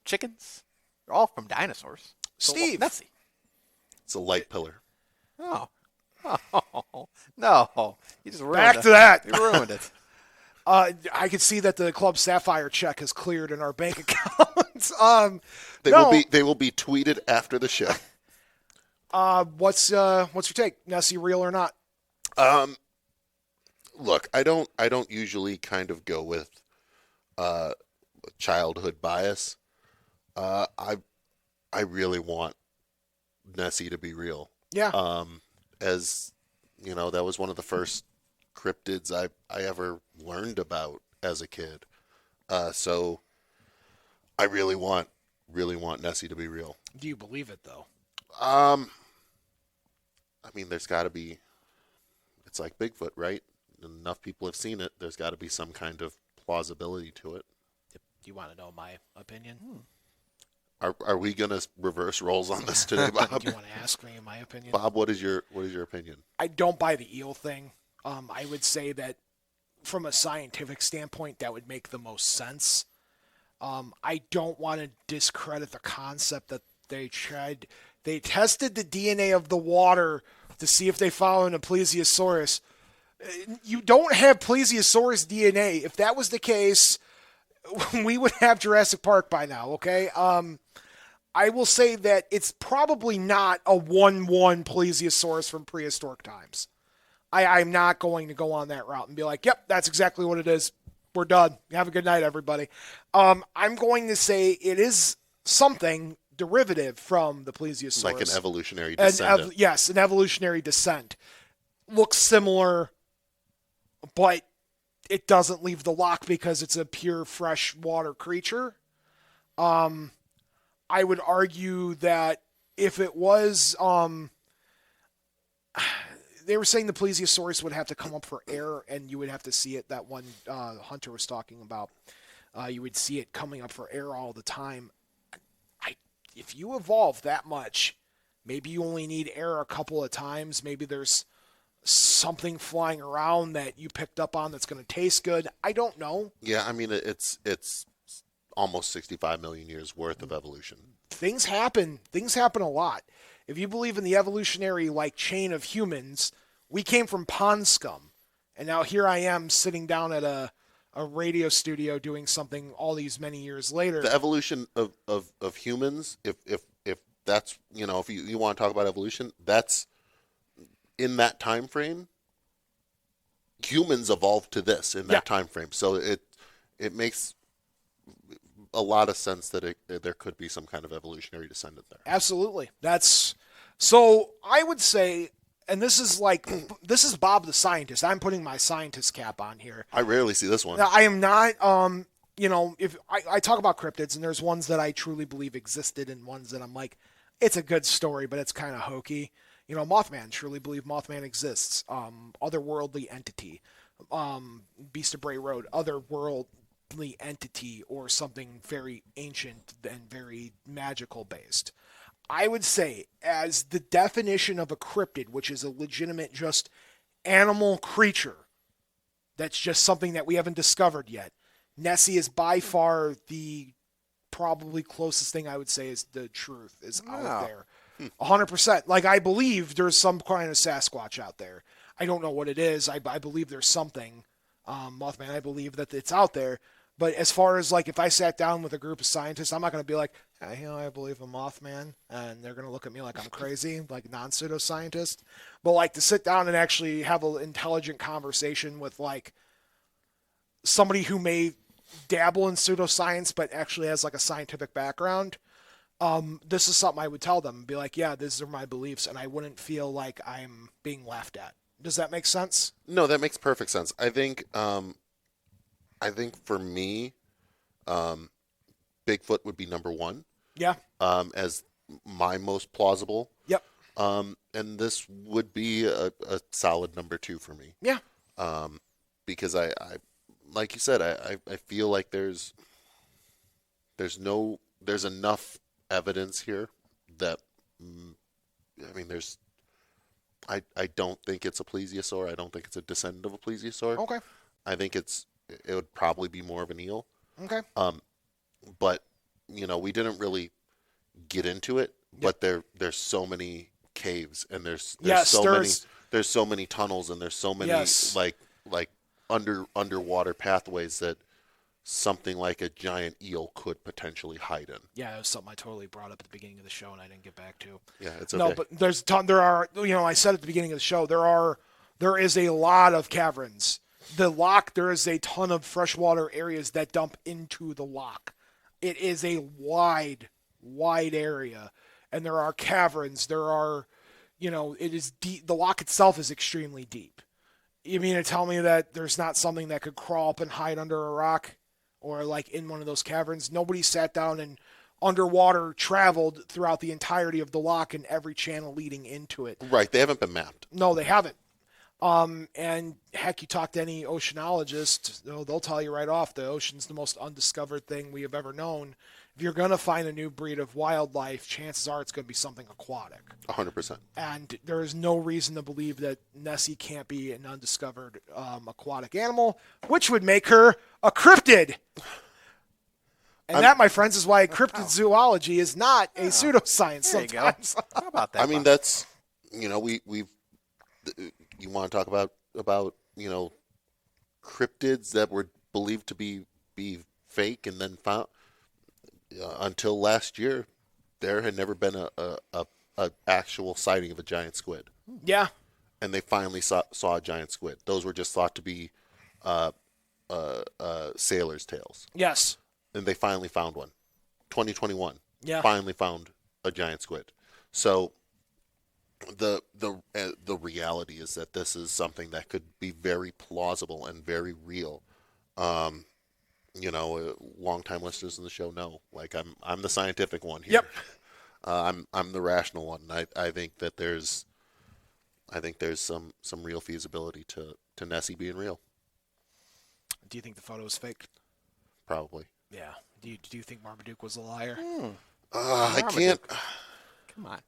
chickens, they're all from dinosaurs. So, Steve. Nessie. It's a light pillar. Oh, no. You just ruined Back it. to that. You ruined it. I can see that the Club Sapphire check has cleared in our bank accounts. They will be tweeted after the show. What's your take? Nessie real or not? Look, I don't usually kind of go with childhood bias. I really want Nessie to be real. Yeah. As that was one of the first cryptids I ever learned about as a kid. So I really want Nessie to be real. Do you believe it though? I mean, there's got to be. It's like Bigfoot, right? Enough people have seen it. There's got to be some kind of plausibility to it. Do you want to know my opinion? Are we gonna reverse roles on this today, Bob? Do you want to ask me my opinion? Bob, what is your opinion? I don't buy the eel thing. I would say that from a scientific standpoint, that would make the most sense. I don't want to discredit the concept that they tested the DNA of the water to see if they found a Plesiosaurus. You don't have Plesiosaurus DNA. If that was the case, we would have Jurassic Park by now, okay? I will say that it's probably not a 1-1 Plesiosaurus from prehistoric times. I'm not going to go on that route and be like, yep, that's exactly what it is. We're done. Have a good night, everybody. I'm going to say it is something derivative from the Plesiosaurus. Like an evolutionary descendant. Yes, an evolutionary descent. Looks similar, but it doesn't leave the loch because it's a pure freshwater creature. I would argue that if it was, they were saying the Plesiosaurus would have to come up for air and you would have to see it, that one hunter was talking about. You would see it coming up for air all the time. If you evolve that much, maybe you only need air a couple of times. Maybe there's something flying around that you picked up on that's going to taste good. I don't know. Yeah, I mean, it's almost 65 million years worth of evolution. Things happen. Things happen a lot. If you believe in the evolutionary chain of humans, we came from pond scum, and now here I am sitting down at a radio studio doing something all these many years later. The evolution of humans, if that's, if you want to talk about evolution, that's in that time frame. Humans evolved to this in that time frame, so it makes a lot of sense that there could be some kind of evolutionary descendant there. Absolutely. So I would say, and this is Bob the scientist. I'm putting my scientist cap on here. I rarely see this one. Now, I am not, if I talk about cryptids, and there's ones that I truly believe existed and ones that I'm like, it's a good story, but it's kind of hokey. Mothman, truly believe Mothman exists. Otherworldly entity. Beast of Bray Road, otherworldly entity, or something very ancient and very magical based. I would say, as the definition of a cryptid, which is a legitimate just animal creature, that's just something that we haven't discovered yet, Nessie is by far the probably closest thing I would say is the truth is out there. 100%. I believe there's some kind of Sasquatch out there. I don't know what it is. I believe there's something. Mothman, I believe that it's out there. But as far as if I sat down with a group of scientists, I'm not going to be like, hey, I believe in Mothman, and they're going to look at me like I'm crazy, like non-pseudoscientist. But to sit down and actually have an intelligent conversation with somebody who may dabble in pseudoscience but actually has a scientific background, this is something I would tell them. Be like, yeah, these are my beliefs, and I wouldn't feel like I'm being laughed at. Does that make sense? No, that makes perfect sense. I think for me, Bigfoot would be number one. Yeah. As my most plausible. Yep. And this would be a solid number two for me. Yeah. Because I like you said, I feel like there's enough evidence here that, I don't think it's a plesiosaur. I don't think it's a descendant of a plesiosaur. Okay. I think it would probably be more of an eel. Okay. But we didn't really get into it. Yep. But there's so many caves, and there's so many tunnels, and there's so many like underwater pathways that something like a giant eel could potentially hide in. Yeah, it was something I totally brought up at the beginning of the show and I didn't get back to. Yeah, it's okay. No, but there are, I said at the beginning of the show, there is a lot of caverns. The loch, there is a ton of freshwater areas that dump into the loch. It is a wide area, and there are caverns. There are, it is deep. The loch itself is extremely deep. You mean to tell me that there's not something that could crawl up and hide under a rock or in one of those caverns? Nobody sat down and underwater traveled throughout the entirety of the loch and every channel leading into it. Right. They haven't been mapped. No, they haven't. And heck, you talk to any oceanologist, they'll tell you right off, the ocean's the most undiscovered thing we have ever known. If you're going to find a new breed of wildlife, chances are it's going to be something aquatic. 100%. And there is no reason to believe that Nessie can't be an undiscovered aquatic animal, which would make her a cryptid. And that, my friends, is why cryptid zoology is not a pseudoscience sometimes. How about that? I mean, that's, we've you want to talk about cryptids that were believed to be fake and then found until last year there had never been a actual sighting of a giant squid. Yeah. And they finally saw a giant squid. Those were just thought to be sailors' tails. Yes. And they finally found one. 2021. Yeah. Finally found a giant squid. So the reality is that this is something that could be very plausible and very real. Long-time listeners in the show know, I'm the scientific one here. Yep. I'm the rational one. I think that there's some real feasibility to Nessie being real. Do you think the photo is fake? probably. Yeah. Do you think Marmaduke was a liar? I can't. Come on.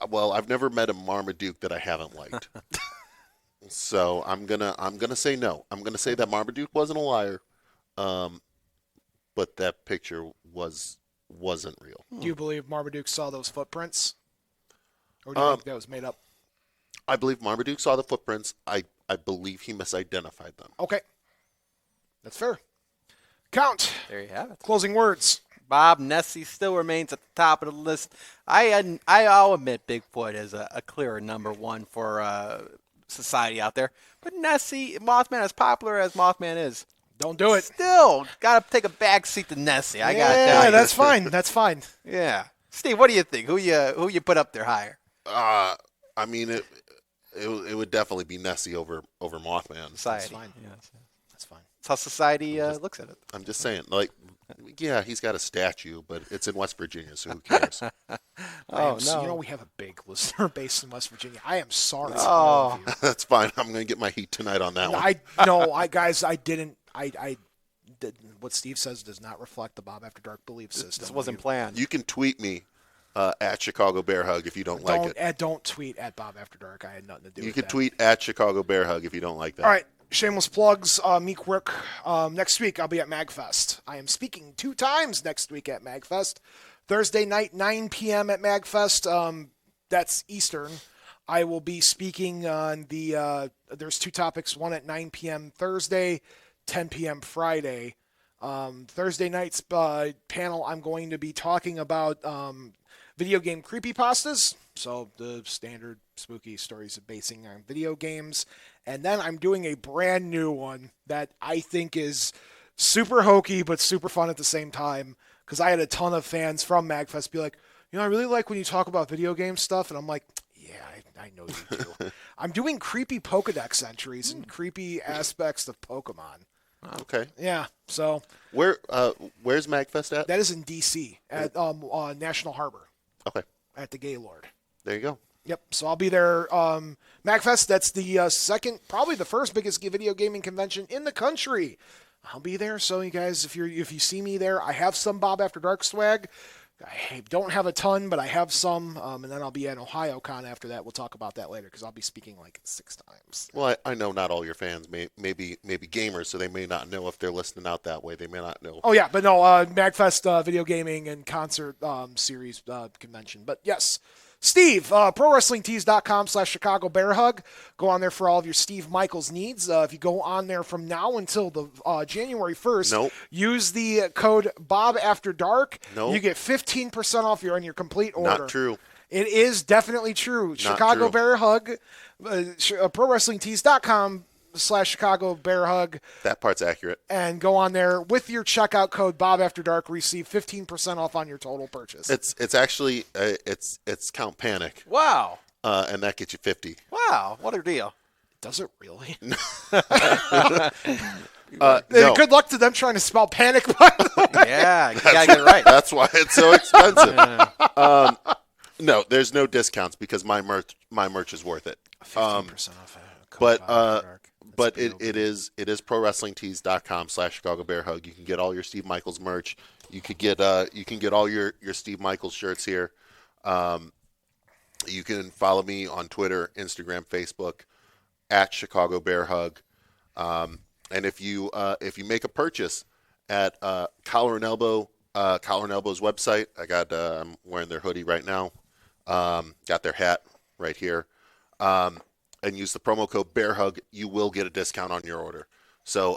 Well, I've never met a Marmaduke that I haven't liked. So I'm gonna say no. I'm gonna say that Marmaduke wasn't a liar, but that picture wasn't real. Do you believe Marmaduke saw those footprints, or do you think that was made up? I believe Marmaduke saw the footprints. I believe he misidentified them. Okay, that's fair. Count. There you have it. Closing words. Bob, Nessie still remains at the top of the list. I'll admit Bigfoot is a clearer number one for society out there. But Nessie, Mothman, as popular as Mothman is, Don't do it. still got to take a back seat to Nessie. I got to tell Yeah, you. that's fine. That's fine. Yeah. Steve, what do you think? Who you put up there higher? I mean, it would definitely be Nessie over Mothman. Society. fine. Yeah, That's fine. that's how society looks at it. I'm just saying, like, yeah, he's got a statue, but it's in West Virginia, so who cares? Oh, You know no. we have a big listener base in West Virginia. I am sorry. for Oh. all of you. That's fine. I'm gonna get my heat tonight on that one. I didn't. What Steve says does not reflect the Bob After Dark belief system. This wasn't planned. You can tweet me at Chicago Bear Hug if you don't like it. Don't tweet at Bob After Dark. I had nothing to do You with can that. tweet at Chicago Bear Hug if you don't like that. All right. Shameless plugs. Meek Work. Next week, I'll be at MagFest. I am speaking 2 times next week at MagFest. Thursday night, 9 p.m. at MagFest. That's Eastern. I will be speaking on there's 2 topics. One at 9 p.m. Thursday, 10 p.m. Friday. Thursday night's panel, I'm going to be talking about video game creepypastas. So the standard spooky stories basing on video games. And then I'm doing a brand new one that I think is super hokey but super fun at the same time. Because I had a ton of fans from MagFest be like, I really like when you talk about video game stuff. And I'm like, yeah, I know you do. I'm doing creepy Pokedex entries and creepy aspects of Pokemon. Okay. Yeah, so Where's MagFest at? that is in D.C. at National Harbor Okay. at the Gaylord. There you go. Yep. So I'll be there. MagFest. That's the second, probably the first biggest video gaming convention in the country. I'll be there. So you guys, if you see me there, I have some Bob After Dark swag. I don't have a ton, but I have some. And then I'll be at OhioCon after that. We'll talk about that later because I'll be speaking like 6 times. Well, I know not all your fans may be gamers, so they may not know if they're listening out that way. They may not know. Oh yeah, but no, MagFest video gaming and concert series convention. But yes. Steve, ProWrestlingTees.com/Chicago Bear Hug. Go on there for all of your Steve Michaels needs. If you go on there from now until the January 1st, Nope. use the code Bob After Dark. Nope. You get 15% off on your complete order. Not true. It is definitely true. Chicago true. Bear Hug, ProWrestlingTees.com/Chicago Bear Hug. That part's accurate. And go on there with your checkout code Bob After Dark. Receive 15% off on your total purchase. It's actually it's Count Panek, Wow. and that gets you 50. Wow. What a deal. Does it really? No. Good luck to them trying to spell panic. By the way. Yeah. You got to get it right. That's why it's so expensive. No, there's no discounts because my merch is worth it. 15% off. But it is ProWrestlingTees.com/Chicago Bear Hug. You can get all your Steve Michaels merch. You can get all your Steve Michaels shirts here. You can follow me on Twitter, Instagram, Facebook at Chicago Bear Hug. And if you make a purchase at Collar and Elbow's website, I'm wearing their hoodie right now. Got their hat right here. And use the promo code Bear Hug, you will get a discount on your order. So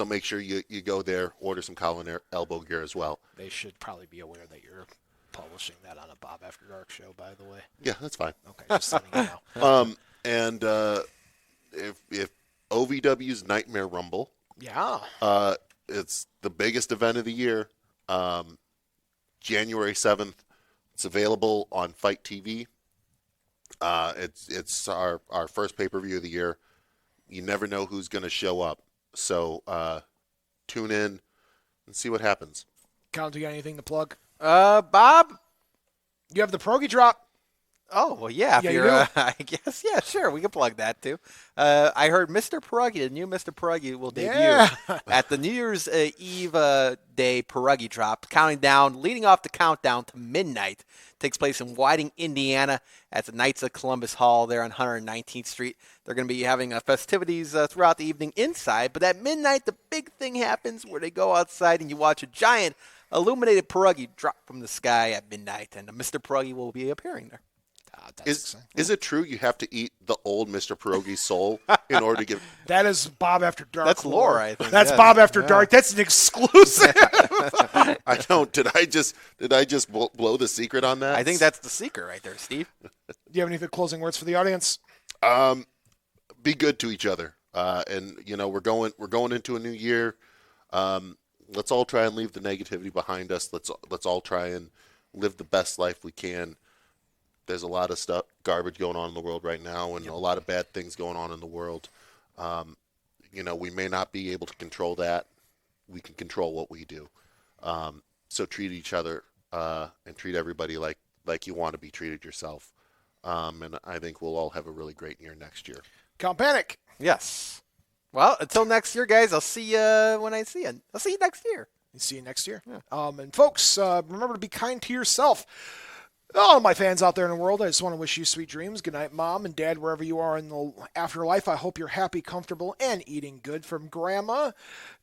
make sure you go there, order some Collar and Elbow gear as well. They should probably be aware that you're publishing that on a Bob After Dark show, by the way. Yeah, that's fine. Okay, just letting you know. And if OVW's Nightmare Rumble, Yeah. it's the biggest event of the year. January 7th. It's available on Fight TV. It's our first pay-per-view of the year. You never know who's going to show up. So tune in and see what happens. Count, do you got anything to plug? Bob, You have the Progi Drop. Oh, well, yeah. If Yeah, you you're, do? I guess, yeah, sure. We can plug that too. I heard Mr. Pierogi, the new Mr. Pierogi, will debut Yeah. at the New Year's Eve Day Pierogi drop, counting down, leading off the countdown to midnight. Takes place in Whiting, Indiana, at the Knights of Columbus Hall there on 119th Street. They're going to be having festivities throughout the evening inside, but at midnight, the big thing happens where they go outside and you watch a giant illuminated pierogi drop from the sky at midnight, and Mr. Pierogi will be appearing there. Is it true you have to eat the old Mr. Pierogi's soul in order to get? That is Bob After Dark. That's lore, I think. That's yeah. Bob After Yeah. Dark. That's an exclusive. I don't. Did I just blow the secret on that? I think that's the secret right there, Steve. Do you have any closing words for the audience? Be good to each other, and we're going into a new year. Let's all try and leave the negativity behind us. Let's all try and live the best life we can. There's a lot of garbage going on in the world right now, and a lot of bad things going on in the world. We may not be able to control that. We can control what we do. So treat each other and treat everybody like you want to be treated yourself. And I think we'll all have a really great year next year. Count Panek. Yes. Well, until next year, guys, I'll see you when I see you. I'll see you next year. See you next year. Yeah. And folks, remember to be kind to yourself. All of my fans out there in the world, I just want to wish you sweet dreams. Good night, Mom and Dad, wherever you are in the afterlife. I hope you're happy, comfortable, and eating good. From Grandma.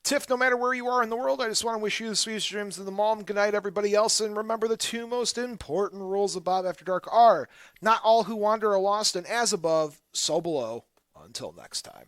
Tiff, no matter where you are in the world, I just want to wish you the sweetest dreams of the mom. Good night, everybody else. And remember, the two most important rules of Bob After Dark are not all who wander are lost, and as above, so below. Until next time.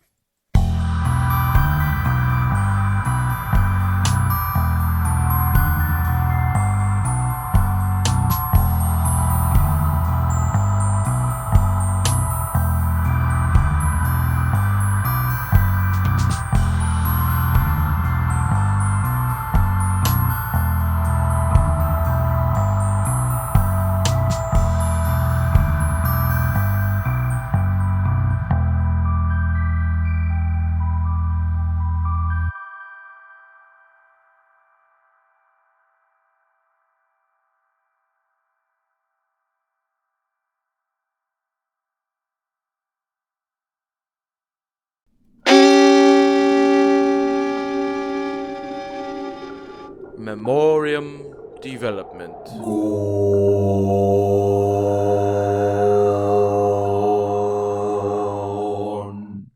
Memoriam Development. Goal.